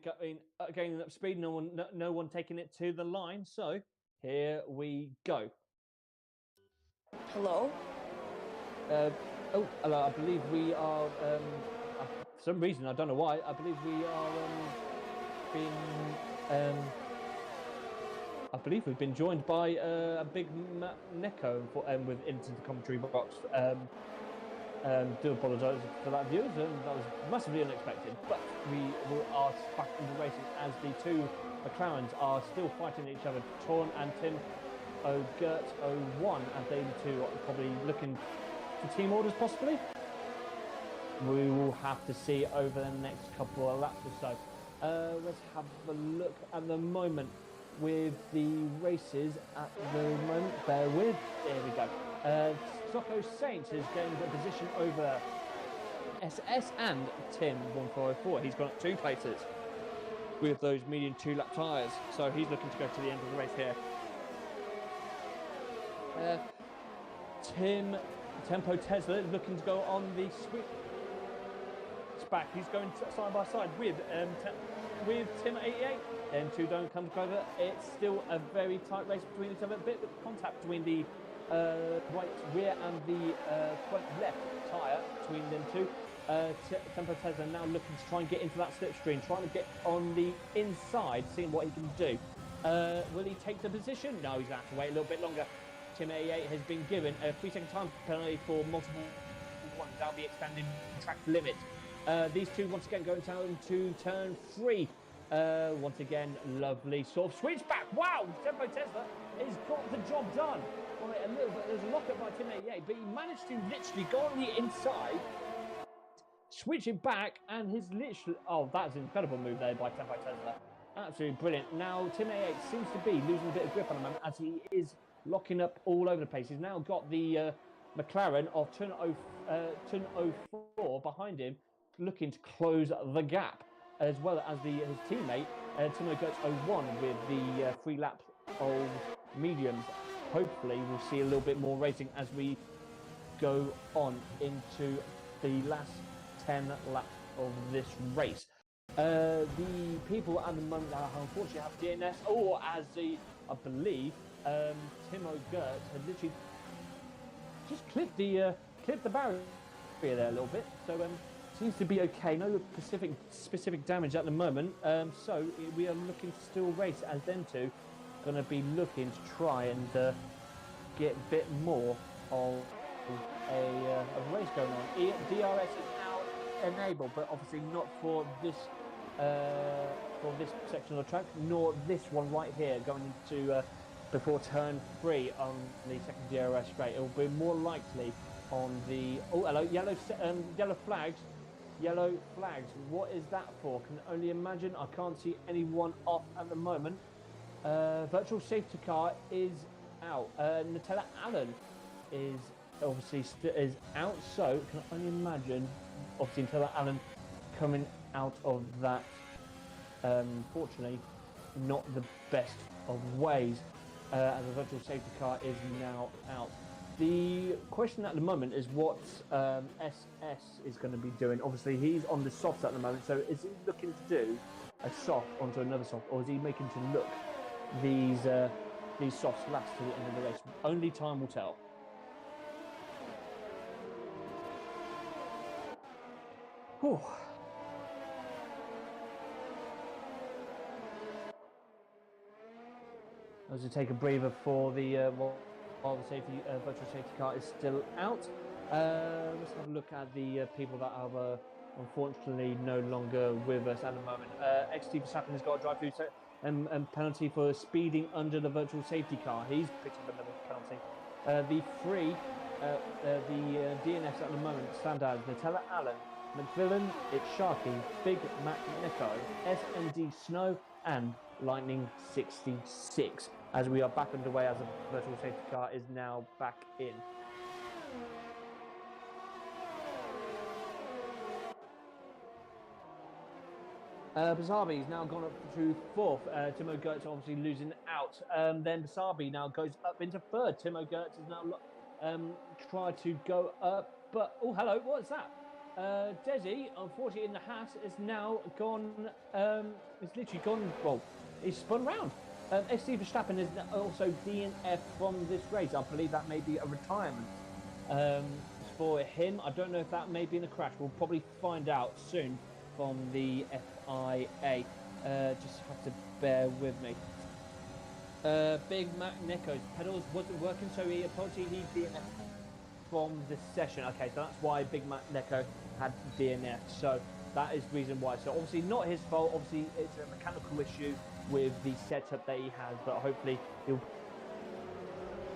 gaining up speed. No one taking it to the line. So here we go. Hello. Hello. I believe we are. For some reason, I don't know why. I believe we are I believe we've been joined by a big Neko with into the commentary box. Do apologise for that, viewers. That was massively unexpected. But we are back into racing as the two McLarens are still fighting each other. Torn and Tim O'Gurt 01, and they two are probably looking for team orders, possibly. We will have to see over the next couple of laps or so. Let's have a look at the moment with the races at the moment. Bear with. There we go. Socko Saints has gained a position over SS and Tim 1404. He's gone up 2 places with those medium 2-lap tyres. So he's looking to go to the end of the race here. Tempo Tesla is looking to go on the switch back. He's going side by side with Tim 88. Them two don't come together. It's still a very tight race between each other. A bit of contact between the right rear and the front left tyre between them two. Tempo Tesla now looking to try and get into that slipstream, trying to get on the inside, seeing what he can do. Will he take the position? No, he's going to have to wait a little bit longer. Tim 88 has been given a 3-second time penalty for multiple ones. That'll be extending track limit. These two once again going down to turn 3. Once again, lovely sort of switch back. Wow, Tempo Tesla has got the job done. Right, a little bit. There's a lockup by Tim 88, but he managed to literally go on the inside, switch it back, and his literally. Oh, that's an incredible move there by Tempo Tesla. Absolutely brilliant. Now Tim 88 seems to be losing a bit of grip on the moment as he is locking up all over the place. He's now got the McLaren of Tun 04 behind him, looking to close the gap, as well as his teammate Timo Gertz 01 with the 3 laps of mediums. Hopefully we'll see a little bit more racing as we go on into the last 10 laps of this race. The people at the moment that unfortunately have DNS, or as I believe, Timo Gertz had literally just clipped the barrier there a little bit. So seems to be okay. No specific damage at the moment. So we are looking to still race, as them two going to be looking to try and get a bit more of a race going on. DRS is now enabled, but obviously not for this section of the track, nor this one right here going into before turn 3 on the second DRS straight. It will be more likely on the yellow flags. Yellow flags. What is that for? Can only imagine. I can't see anyone off at the moment. Virtual safety car is out. Nutella Allen is obviously is out. So can only imagine. Obviously, Nutella Allen coming out of that. Fortunately, not the best of ways, as a virtual safety car is now out. The question at the moment is what SS is going to be doing. Obviously, he's on the softs at the moment, so is he looking to do a soft onto another soft, or is he making to look these softs last to the end of the race? Only time will tell. Whew. As we take a breather for the while the virtual safety car is still out. Let's have a look at the people that are unfortunately no longer with us at the moment. XT Verstappen has got a drive-through penalty for speeding under the virtual safety car. He's picked up another penalty. The DNFs at the moment stand as Nutella Allen, McVillan, It's Sharky, Big Mac Nico, SND Snow, and Lightning 66, as we are back underway as the virtual safety car is now back in. Basabi's now gone up to 4th. Timo Gertz obviously losing out. Then Basabi now goes up into 3rd. Timo Gertz is now tried to go up, but oh hello, what is that? Desi, unfortunately in the hat, is now gone. It's literally gone. Well, he's spun round. SC Verstappen is also DNF from this race. I believe that may be a retirement for him. I don't know if that may be in a crash. We'll probably find out soon from the FIA. Just have to bear with me. Big Mac Neko's pedals wasn't working, so he DNF from the session. Okay, so that's why Big Mac Neko had DNF. So that is the reason why. So obviously not his fault. Obviously it's a mechanical issue with the setup that he has, but hopefully he'll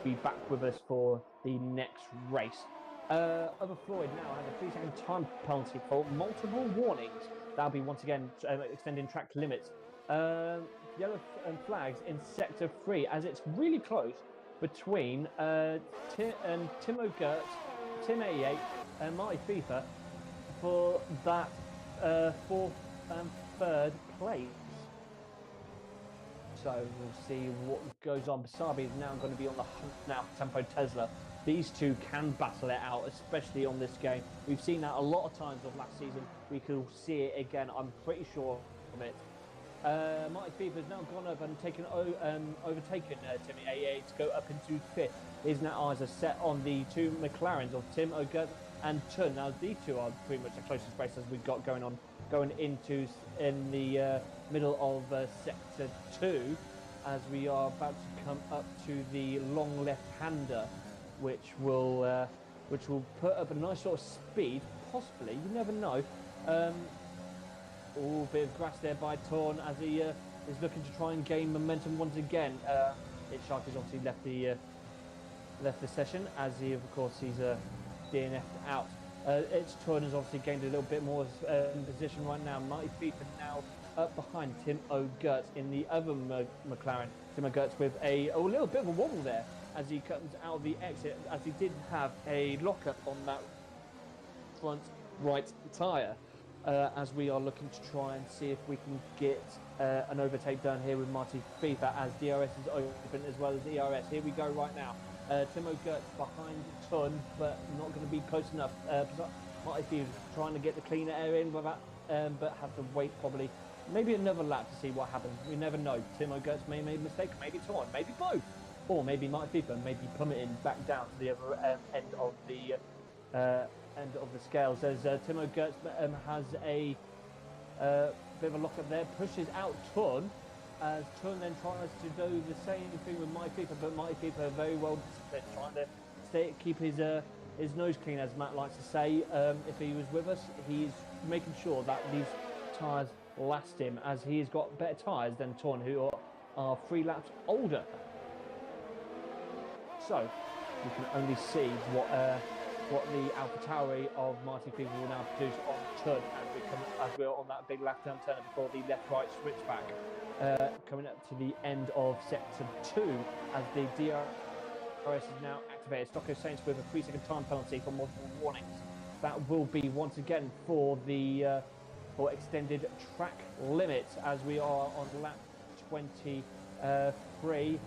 be back with us for the next race. Other Floyd now has a 3-second time penalty for multiple warnings. That'll be once again extending track limits. Yellow flags in sector 3, as it's really close between Timo Gertz, Tim 88 and Marty FIFA for that 4th and 3rd place. So we'll see what goes on. Basabi is now going to be on the hunt now for Tempo Tesla. These two can battle it out, especially on this game. We've seen that a lot of times of last season. We could see it again, I'm pretty sure of it. Marty FIFA has now gone up and overtaken Timmy AA to go up into 5th. His now eyes are set on the two McLarens of Tim Ogert and Tun. Now these two are pretty much the closest races we've got going into in the middle of sector 2, as we are about to come up to the long left-hander, which will put up a nice sort of speed, possibly. You never know. Oh, bit of grass there by Torn as he is looking to try and gain momentum once again. It's Shark has obviously left the session, as he, of course, he's DNF'd out. It's Torn has obviously gained a little bit more in position right now. Mighty FIFA now up behind Tim O'Gertz in the other McLaren. Tim O'Gertz with a little bit of a wobble there as he comes out of the exit, as he did have a lockup on that front right tyre. as we are looking to try and see if we can get an overtake done here with Marty FIFA as DRS is open as well as ERS. Here we go right now. Timo Gertz behind Tun, but not going to be close enough. Marty FIFA trying to get the cleaner air in, but have to wait probably maybe another lap to see what happens. We never know. Timo Gertz may make a mistake, maybe Tun, maybe both. Or maybe Marty FIFA maybe plummeting back down to the other end of the scales as Timo Gertz has a bit of a lock up there, pushes out Tun as Tun then tries to do the same thing with Marty FIFA, but Marty FIFA very well disciplined, trying to keep his nose clean, as Matt likes to say. If he was with us, he's making sure that these tyres last him, as he's got better tyres than Tun, who are 3 laps older. So you can only see what the AlphaTauri of Marty FIFA will now produce on Tun as we're on that big left-hand turn before the left-right switchback. Coming up to the end of sector 2 as the DRS is now activated. Stocko Saints with a 3-second time penalty for multiple warnings. That will be once again for the for extended track limits as we are on lap 23.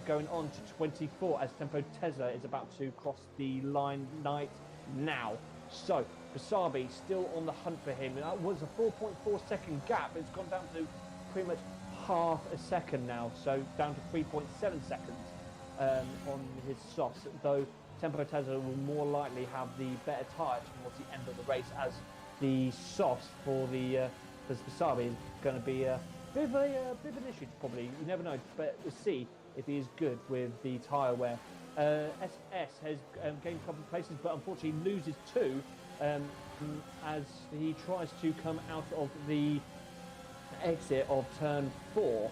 Going on to 24 as Tempo Tesla is about to cross the line right now. So Basabi still on the hunt for him. That was a 4.4 second gap. It's gone down to pretty much half a second now, so down to 3.7 seconds on his softs, though Tempo Tesla will more likely have the better tyre towards the end of the race, as the softs for Basabi is going to be a bit of an issue probably. You never know, but we'll see if he is good with the tyre wear. SS has gained a couple of places, but unfortunately loses 2 as he tries to come out of the exit of turn 4,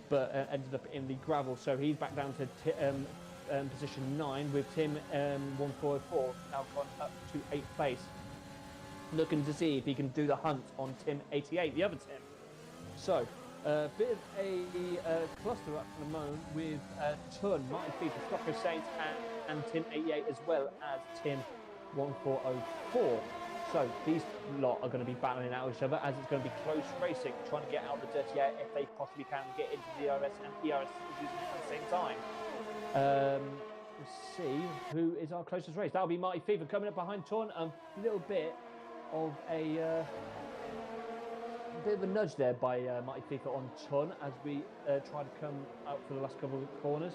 but ended up in the gravel. So he's back down to position 9 with Tim 1404 now gone up to 8th place, looking to see if he can do the hunt on Tim 88, the other Tim. So a bit of a cluster up at the moment with Tun, Marty FIFA, Stocko Saints and Tim 88 as well as Tim 1404. So these lot are going to be battling out each other as it's going to be close racing, trying to get out the dirty air if they possibly can get into DRS and ERS at the same time. Let's see who is our closest race. That'll be Marty FIFA coming up behind Tun. A little bit of a nudge there by Marty FIFA on Tun as we try to come out for the last couple of corners.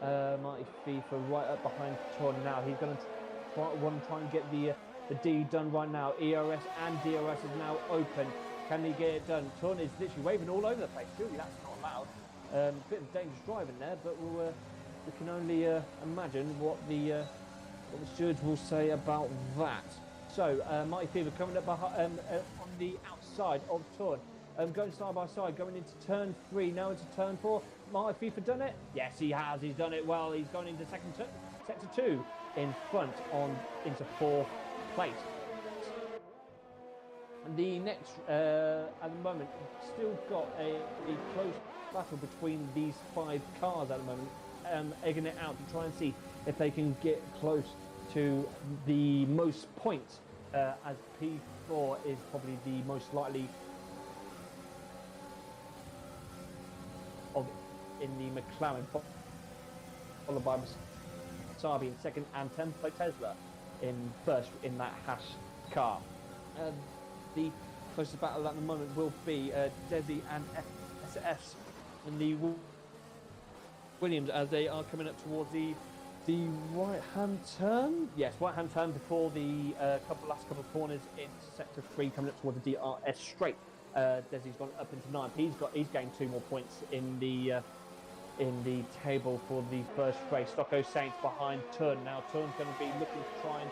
Marty FIFA right up behind Tun now. He's going to try and get the D done right now. ERS and DRS is now open. Can he get it done? Tun is literally waving all over the place. Surely that's not allowed. Bit of dangerous driving there, but we can only imagine what the stewards will say about that. So Marty FIFA coming up behind, on the outside of Tun, going side by side, going into turn 3, now into turn 4. Marty FIFA done it? Yes, he has. He's done it well. He's gone into sector 2 in front into 4th place. And the next, at the moment, still got a close battle between these 5 cars at the moment, egging it out to try and see if they can get close to the most points, as P4 is probably the most likely of in the McLaren, followed by Sabi in second and Tempo Tesla in first in that Haas car. The closest battle at the moment will be Desi and SS in the Williams as they are coming up towards the right-hand turn. Yes, right-hand turn before the last couple of corners in sector 3, coming up towards the DRS straight. Desi's gone up into 9th. He's gained 2 more points in the table for the first race. Stocko Saints behind Tun. Now Tun's going to be looking to try and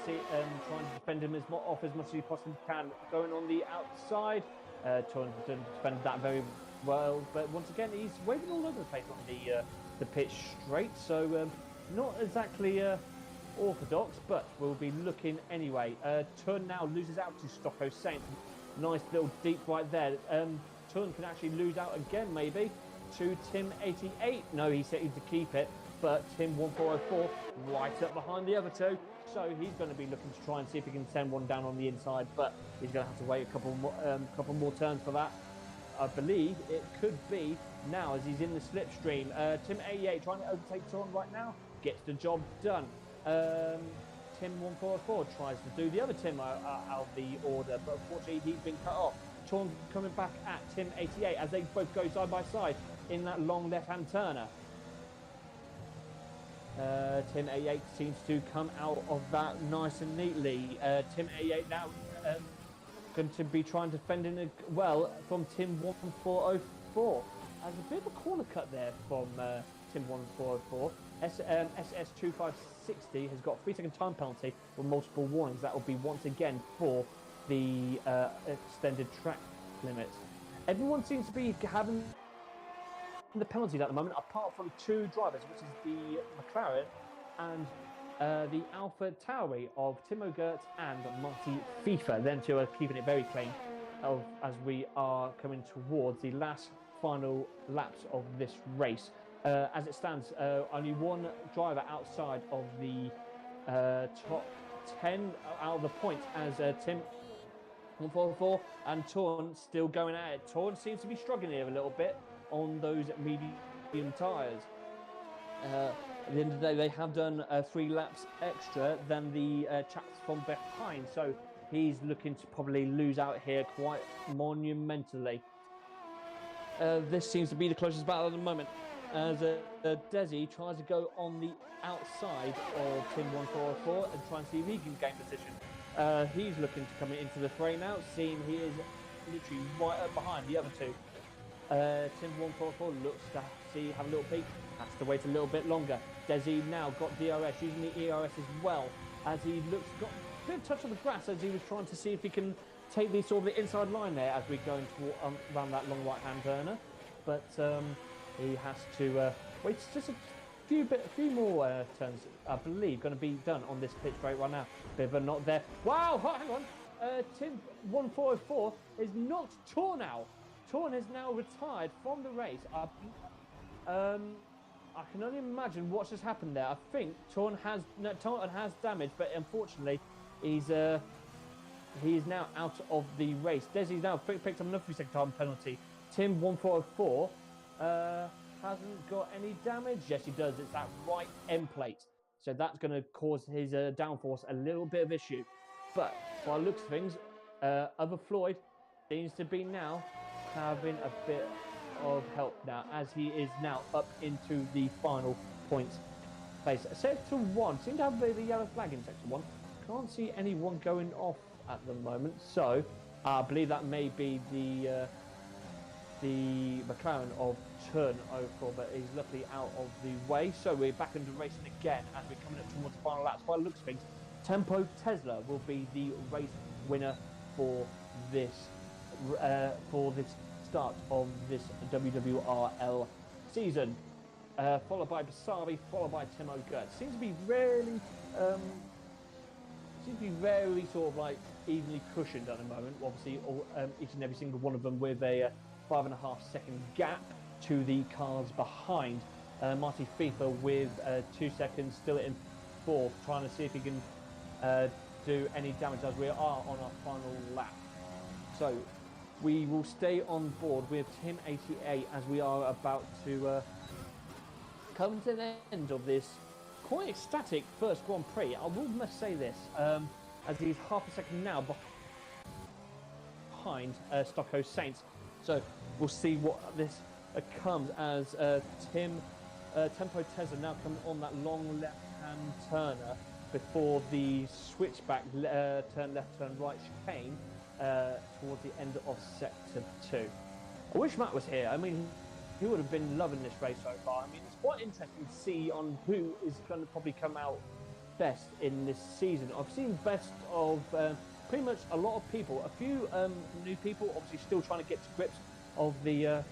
trying to defend him as much as he possibly can. Going on the outside, Tun didn't defend that very well, but once again he's waving all over the place on the pitch straight. So not exactly orthodox, but we'll be looking anyway. Tun now loses out to Stocko Saints. Nice little deep right there. Tun can actually lose out again maybe to Tim 88. No, he said to keep it, but Tim 1404 right up behind the other two. So he's going to be looking to try and see if he can send one down on the inside, but he's going to have to wait a couple more turns for that. I believe it could be now as he's in the slipstream. Tim 88 trying to overtake Torn right now, gets the job done. Tim 1404 tries to do the other Tim out of the order, but unfortunately he's been cut off. Torn coming back at Tim 88 as they both go side by side in that long left-hand turner. Tim 88 seems to come out of that nice and neatly. Tim 88 now going to be trying to fend in well from Tim 1404. There's a bit of a corner cut there from Tim 1404. SS2560 has got a 3-second time penalty with multiple warnings. That will be once again for the extended track limit. Everyone seems to be having the penalties at the moment, apart from two drivers, which is the McLaren and the Alpha Tauri of Timo Gertz and Marty FIFA. Them two are keeping it very clean as we are coming towards the last final laps of this race. As it stands, only one driver outside of the top 10 out of the points as Tim 144 and Torn still going at it. Torn seems to be struggling here a little bit on those medium tyres. At the end of the day, they have done 3 laps extra than the chaps from behind, so he's looking to probably lose out here quite monumentally. This seems to be the closest battle at the moment, as Desi tries to go on the outside of Tim 1404 and try and see if he can gain position. He's looking to come into the fray now, seeing he is literally right up behind the other two. Tim 144 looks to have a little peek, has to wait a little bit longer. Desi now got DRS, using the ERS as well, as he got a bit of touch on the grass as he was trying to see if he can take the sort of the inside line there as we go into around that long right-hand turner. But he has to wait just a few more turns, I believe, going to be done on this pit straight right now. Bit of a knock there. Wow, hang on. Tim 1404 is knocked Torn out. Torn is now retired from the race. I can only imagine what's just happened there. I think Torn has damage, but unfortunately, he is now out of the race. Desi's now picked up another 3-second time penalty. Tim 1404 hasn't got any damage. Yes, he does. It's that right end plate. So that's going to cause his downforce a little bit of issue. But by the looks of things, other Floyd seems to be now having a bit of help now, as he is now up into the final points place. Sector 1 seems to have the yellow flag in Sector 1. Can't see anyone going off at the moment, so I believe that may be the McLaren of turn 04, but he's luckily out of the way. So we're back into racing again as we're coming up towards the final laps. By the looks of things, Tempo Tesla will be the race winner for this start of this WWRL season, followed by Basavi, followed by Timo Gertz. Seems to be very sort of like evenly cushioned at the moment. Obviously, each and every single one of them with a 5.5-second gap to the cars behind. Marty FIFA with 2 seconds, still in 4th, trying to see if he can do any damage as we are on our final lap. So we will stay on board with Tim 88 as we are about to come to the end of this quite ecstatic first Grand Prix. I must say this, as he's half a second now behind Stocko Saints. So we'll see what this comes as Tempo Tesla now coming on that long left-hand turner before the switchback turn left, turn right chicane towards the end of Sector 2. I wish Matt was here. I mean, he would have been loving this race so far. I mean, it's quite interesting to see on who is going to probably come out best in this season. I've seen best of pretty much a lot of people. A few new people, obviously, still trying to get to grips of the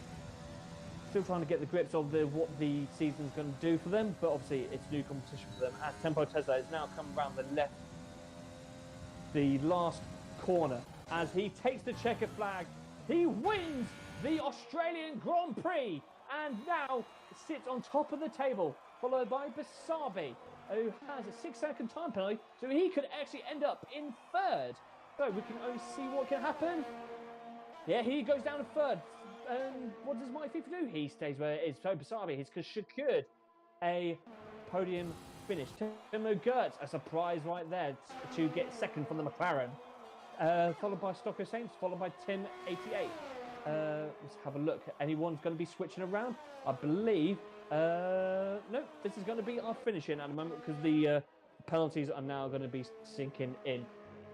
what the season's going to do for them. But obviously, it's new competition for them. As Tempo Tesla is now coming around the last corner, as he takes the checker flag. He wins the Australian Grand Prix and now sits on top of the table, followed by Basabi, who has a 6-second time penalty, so he could actually end up in third. So we can only see what can happen. Yeah, he goes down to third. What does My FIFA do? He stays where it is. So Basabi has secured a podium finish. Timo Gertz, a surprise right there to get second from the McLaren. Followed by Stocko Saints, followed by Tim88. Let's have a look. Anyone's going to be switching around? I believe. No, this is going to be our finishing at the moment because the penalties are now going to be sinking in.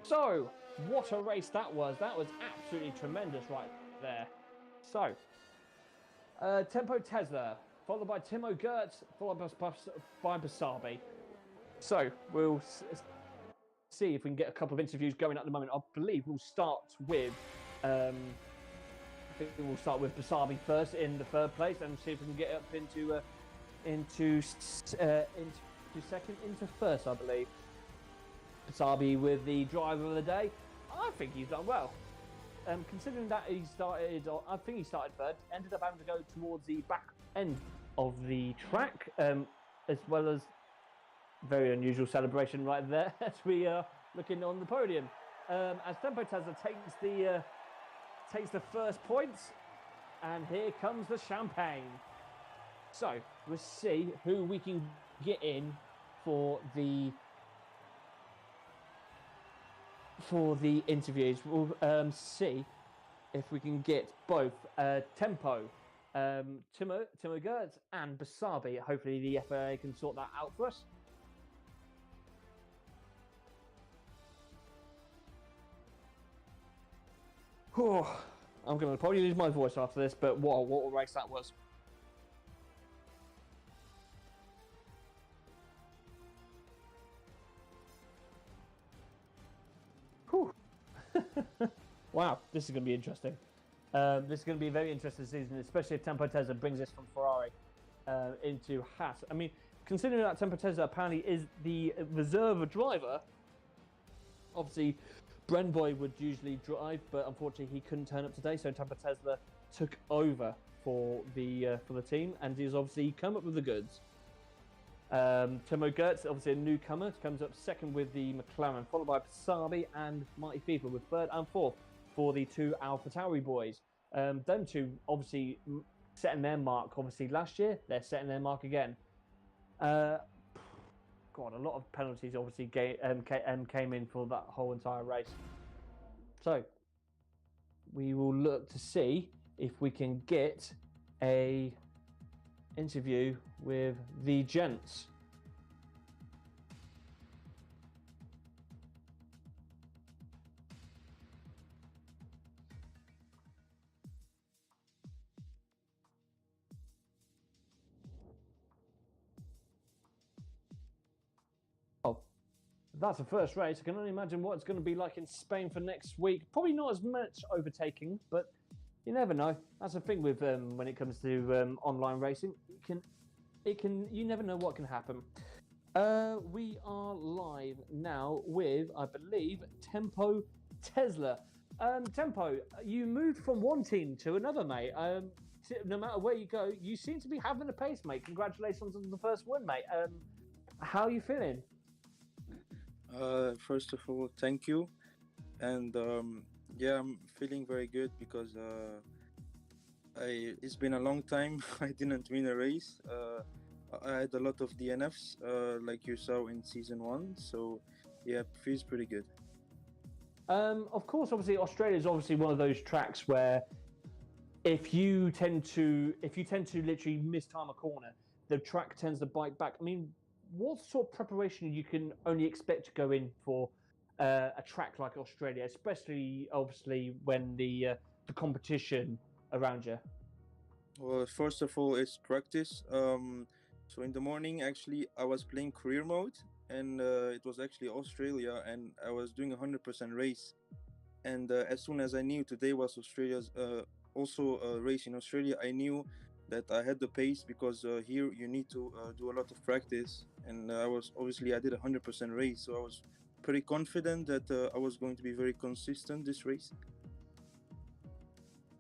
So, what a race that was. That was absolutely tremendous right there. So, Tempo Tesla, followed by Timo Gertz, followed by Basabi. So, we'll see if we can get a couple of interviews going at the moment. I believe we'll start with Basabi first in the third place, and see if we can get up into second, into first, I believe. Basabi with the driver of the day. I think he's done well. Considering that he started third, ended up having to go towards the back end of the track, as well as very unusual celebration right there as we are looking on the podium. As Tempo Tesla takes the first points, and here comes the champagne. So we'll see who we can get in for the interviews. We'll see if we can get both Tempo, Timo Gertz, and Basabi. Hopefully the FAA can sort that out for us. Oh, I'm going to probably lose my voice after this, but what a race that was. Wow, this is going to be interesting. This is going to be a very interesting season, especially if Tempo Tesla brings this from Ferrari into Haas. I mean, considering that Tempo Tesla apparently is the reserve driver, obviously Brenboy would usually drive, but unfortunately he couldn't turn up today, so Tempo Tesla took over for the team, and he's obviously come up with the goods. Timo Gertz, obviously a newcomer, comes up second with the McLaren, followed by Basabi and Mighty FIFA with third and fourth for the two AlphaTauri boys. Them two obviously setting their mark, obviously last year, they're setting their mark again. God, a lot of penalties obviously came in for that whole entire race. So, we will look to see if we can get a interview with the gents. Oh, that's the first race. I can only imagine what it's going to be like in Spain for next week. Probably not as much overtaking, but you never know. That's the thing with when it comes to online racing. You never know what can happen. We are live now with, I believe, Tempo Tesla. Tempo, you moved from one team to another, mate. No matter where you go, you seem to be having a pace, mate. Congratulations on the first win, mate. How are you feeling? First of all, thank you. And yeah, I'm feeling very good because it's been a long time I didn't win a race. I had a lot of DNFs, like you saw in season 1. So yeah, it feels pretty good. Of course, obviously, Australia is obviously one of those tracks where if you tend to literally mistime a corner, the track tends to bite back. I mean, what sort of preparation you can only expect to go in for a track like Australia, especially obviously when the competition around you? Well, first of all, it's practice. So in the morning, actually, I was playing career mode, and it was actually Australia, and I was doing 100% race. And as soon as I knew today was Australia's also a race in Australia, I knew that I had the pace because here you need to do a lot of practice. And I did 100% race, so I was pretty confident that I was going to be very consistent this race.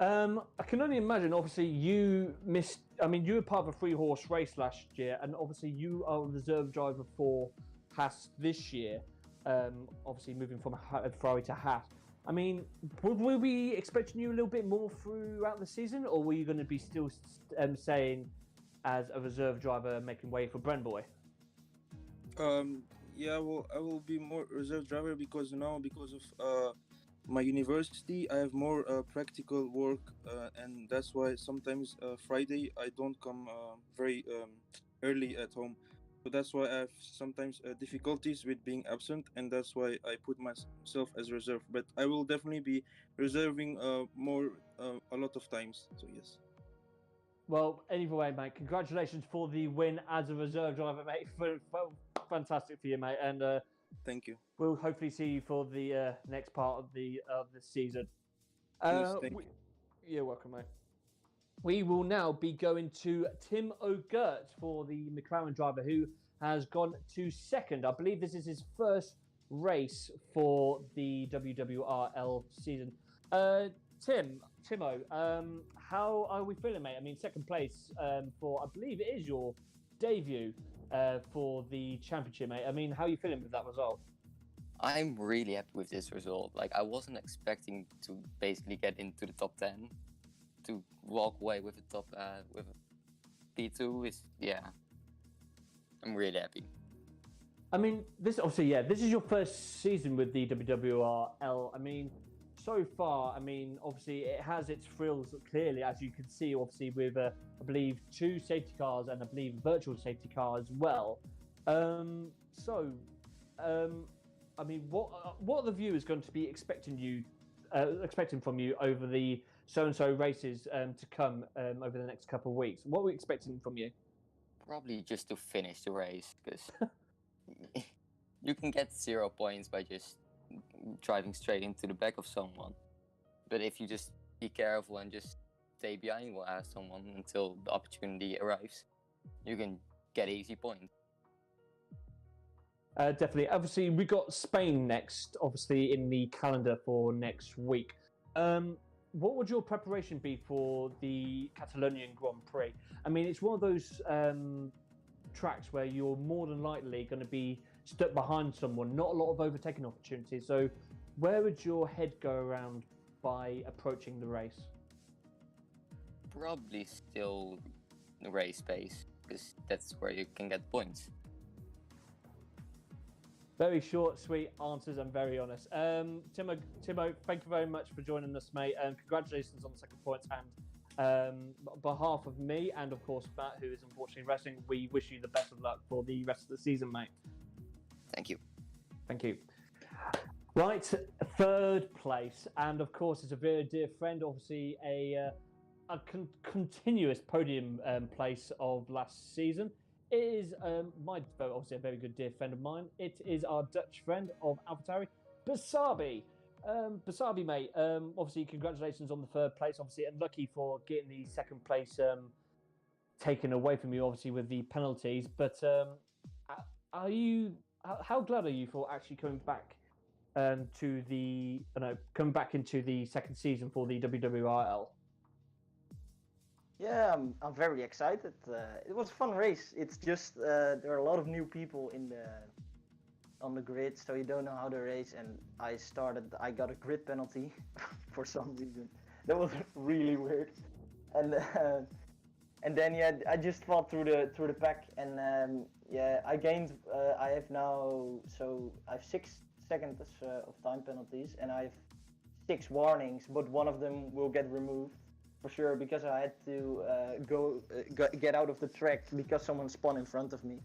I can only imagine. Obviously, you missed. I mean, you were part of a 3-horse race last year, and obviously, you are a reserve driver for Haas this year. Obviously, moving from Ferrari to Haas. I mean, would we be expecting you a little bit more throughout the season, or were you going to be still staying as a reserve driver, making way for Brenboy? Yeah, well, I will be more reserve driver because now, because of my university, I have more practical work, and that's why sometimes Friday I don't come very early at home. So that's why I have sometimes difficulties with being absent, and that's why I put myself as reserve. But I will definitely be reserving more a lot of times. So yes. Well, either way, mate, congratulations for the win as a reserve driver, mate. Fantastic for you, mate. And Thank you. we'll hopefully see you for the next part of the season. Yes, thank you. You're welcome, mate. We will now be going to Tim O'Gurt for the McLaren driver who has gone to second. I believe this is his first race for the WWRL season. Timo, how are we feeling, mate? I mean, second place for, I believe it is your debut for the championship, mate. I mean, how are you feeling with that result? I'm really happy with this result. Like, I wasn't expecting to basically get into the top 10. To walk away with a top with a P2 is, yeah, I'm really happy. I mean, this is your first season with the WWRL. I mean, so far, I mean, obviously it has its thrills clearly, as you can see, obviously with I believe 2 safety cars and I believe a virtual safety car as well. I mean, what are the viewers going to be expecting from you over the so-and-so races to come over the next couple of weeks? What are we expecting from you? Probably just to finish the race, because you can get 0 points by just driving straight into the back of someone. But if you just be careful and just stay behind someone until the opportunity arrives, you can get easy points. Definitely. Obviously, we got Spain next, obviously, in the calendar for next week. What would your preparation be for the Catalonian Grand Prix? I mean, it's one of those tracks where you're more than likely going to be stuck behind someone, not a lot of overtaking opportunities. So where would your head go around by approaching the race? Probably still the race pace, because that's where you can get points. Very short, sweet answers and very honest. Timo, thank you very much for joining us, mate. Congratulations on the second points. And on behalf of me and, of course, Matt, who is unfortunately resting, we wish you the best of luck for the rest of the season, mate. Thank you. Thank you. Right, third place. And, of course, it's a very dear friend, obviously a continuous podium place of last season. It is obviously a very good dear friend of mine. It is our Dutch friend of AlphaTauri, Basabi. Basabi, mate, obviously congratulations on the third place, obviously, and lucky for getting the second place taken away from you, obviously, with the penalties. But how glad are you for actually coming back coming back into the second season for the WWRL? Yeah, I'm very excited. It was a fun race. It's just there are a lot of new people on the grid, so you don't know how to race. And I got a grid penalty for some reason. That was really weird. And then I just fought through the pack, and I gained. I have 6 seconds of time penalties, and I have 6 warnings, but one of them will get removed. For sure, because I had to get out of the track because someone spun in front of me.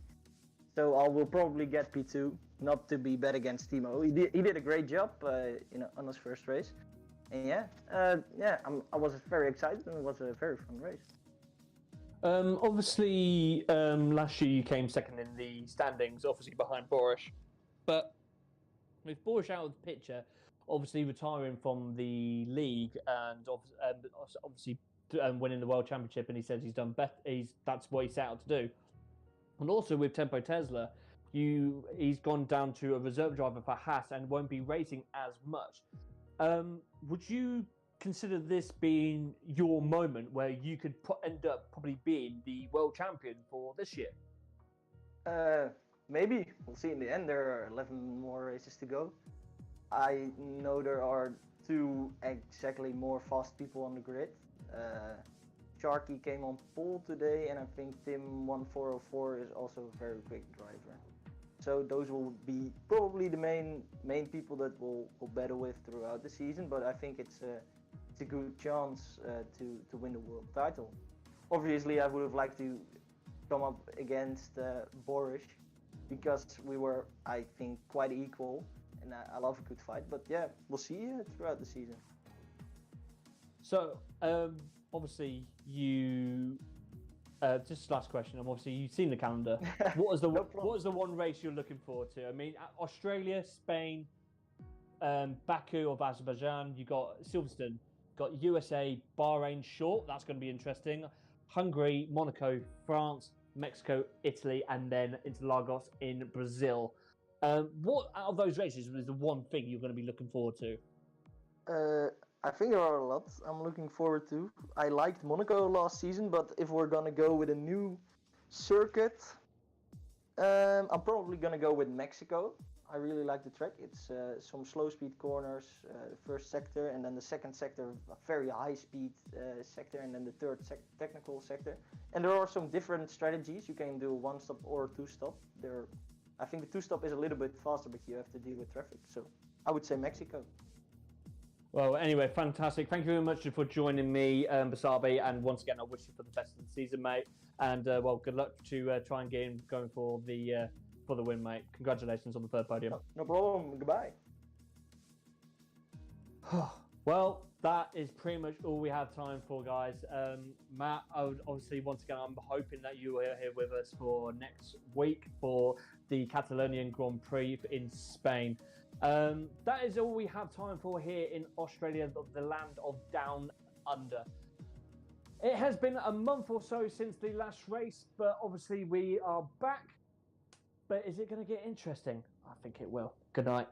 So I will probably get P2, not to be bad against Timo. He did a great job, on his first race. And I was very excited, and it was a very fun race. Obviously, last year you came second in the standings, obviously behind Boris. But with Boris out of the picture, obviously retiring from the league and obviously winning the World Championship, and he says he's done better. That's what he set out to do. And also with Tempo Tesla, he's gone down to a reserve driver for Haas and won't be racing as much. Would you consider this being your moment where you could end up probably being the world champion for this year? Maybe. We'll see in the end. There are 11 more races to go. I know there are 2 exactly more fast people on the grid. Sharky came on pole today, and I think Tim 1404 is also a very quick driver. So those will be probably the main people that we'll battle with throughout the season. But I think it's a good chance to win the world title. Obviously, I would have liked to come up against Boris, because we were, I think, quite equal, and I love a good fight. But yeah, we'll see throughout the season. So obviously you. Just last question. Obviously, you've seen the calendar. What is the what is the one race you're looking forward to? I mean, Australia, Spain, Baku of Azerbaijan. You got Silverstone. Got USA, Bahrain short. That's going to be interesting. Hungary, Monaco, France, Mexico, Italy, and then Interlagos in Brazil. What out of those races is the one thing you're going to be looking forward to? I think there are a lot I'm looking forward to. I liked Monaco last season, but if we're gonna go with a new circuit, I'm probably gonna go with Mexico. I really like the track. It's some slow speed corners, the first sector, and then the second sector, a very high speed sector, and then the third technical sector. And there are some different strategies. You can do a 1-stop or a 2-stop. I think the 2-stop is a little bit faster, but you have to deal with traffic. So I would say Mexico. Well, anyway, fantastic. Thank you very much for joining me, Basabe. And once again, I wish you for the best of the season, mate. And well, good luck to try and get going for the win, mate. Congratulations on the 3rd podium. No problem. Goodbye. Well, that is pretty much all we have time for, guys. Matt, obviously, once again, I'm hoping that you are here with us for next week for the Catalonian Grand Prix in Spain. That is all we have time for here in Australia, the land of Down Under. It has been a month or so since the last race, but obviously we are back. But is it going to get interesting? I think it will. Good night.